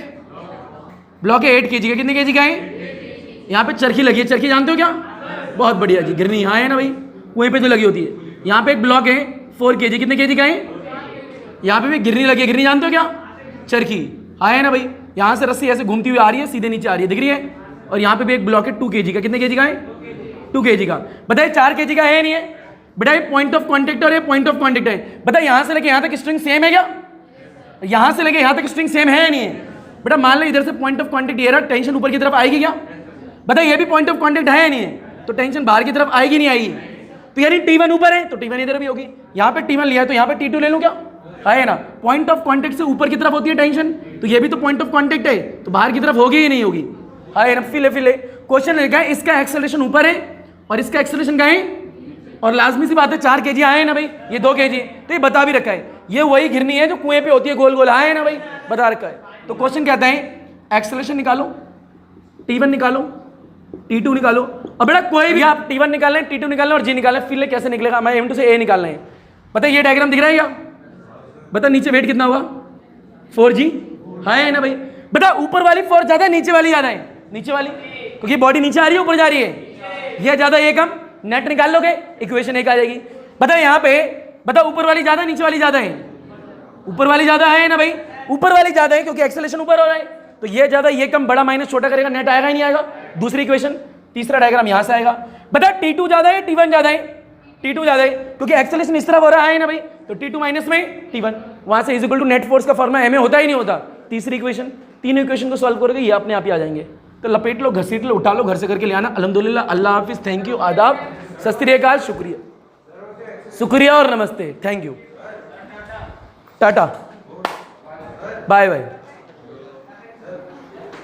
ब्लॉक है 8 kg का। कितने kg का है? यहाँ पे चरखी लगी है। चरखी जानते हो क्या? बहुत बढ़िया जी, गिरनी यहाँ है ना भाई, वहीं पे जो लगी होती है। यहाँ पे एक ब्लॉक है 4 kg। कितने kg का है? यहाँ पे भी गिरनी लगी है। गिरनी जानते हो क्या? चरखी। हाँ है ना भाई? यहाँ से रस्सी ऐसे घूमती हुई आ रही है, सीधे नीचे आ रही है, दिख रही है? और यहाँ पे भी एक ब्लॉक है 2 kg का। कितने kg का है? 2 kg का। बताइए 4 kg का है नहीं है? बताइए पॉइंट ऑफ कॉन्टेक्ट और ये पॉइंट ऑफ कॉन्टेक्ट है। बताइए यहाँ से लेके यहाँ तक स्ट्रिंग सेम है क्या? यहाँ से लेके यहाँ तक स्ट्रिंग सेम है नहीं है? बेटा मान लो इधर से पॉइंट ऑफ कॉन्टेक्ट ये रहा, टेंशन ऊपर की तरफ आएगी क्या? बताइए ये भी पॉइंट ऑफ कॉन्टेक्ट है नहीं है? तो टेंशन बाहर की तरफ आएगी नहीं आएगी? तो यानी T1 ऊपर है तो T1 इधर भी होगी। यहाँ पे T1 लिया है तो यहाँ पे T2 ले लूँ क्या? है ना? पॉइंट ऑफ कॉन्टेक्ट से ऊपर की तरफ होती है टेंशन, तो ये भी तो पॉइंट ऑफ कॉन्टेक्ट है, तो बाहर की तरफ होगी ही नहीं होगी? है ना? फिले क्वेश्चन लिखा है इसका एक्सेलरेशन ऊपर है और इसका एक्सेलरेशन कहाँ है? और लाजमी सी बात है 4 kg आए ना भाई, ये 2 kg, तो ये बता भी रखा है ये वही घिरनी है जो कुएं पे होती है गोल गोल, आए ना भाई, बता रखा है। तो क्वेश्चन कहता है एक्सेलरेशन निकालो, T1 निकालो, T2 निकालो। अब बेटा कोई भी आप T1 निकालना है, T2 निकालना है और G निकालना है, फिर कैसे निकलेगा? हमें M2 से A निकालना है। बता ये डायग्राम दिख रहा है क्या? बता नीचे वेट कितना हुआ? 4G। है ना भाई? बता ऊपर वाली फोर्स ज्यादा है नीचे वाली ज्यादा है? नीचे वाली, क्योंकि बॉडी नीचे आ रही है ऊपर जा रही है, ये ज्यादा ये कम, नेट निकाल लोगे इक्वेशन एक आ जाएगी। बता यहाँ पे बता ऊपर वाली ज्यादा नीचे वाली ज्यादा है? ऊपर वाली ज्यादा है ना भाई? ऊपर वाली ज्यादा है क्योंकि एक्सेलरेशन ऊपर हो रहा है, तो ये ज्यादा ये कम, बड़ा माइनस छोटा करेगा, नेट आएगा ही नहीं आएगा? दूसरी इक्वेशन, तीसरा डायग्राम यहां से आएगा। बता T2 ज्यादा है T1 ज्यादा है? T2 ज्यादा है क्योंकि एक्सेलरेशन इस तरफ हो रहा है ना भाई, तो T2 माइनस में T1, वहां से is equal to net force का फॉर्मूला में होता ही नहीं होता। तीसरी इक्वेशन, तीनों इक्वेशन को सॉल्व करोगे ये अपने आप ही आ जाएंगे। तो लपेट लो, घसीट लो, उठा लो, घर से करके ले आना। अल्हम्दुलिल्लाह, अल्लाह हाफिज, थैंक यू, आदाब, सत श्री अकाल, शुक्रिया और नमस्ते, thank you, tata, bye bye.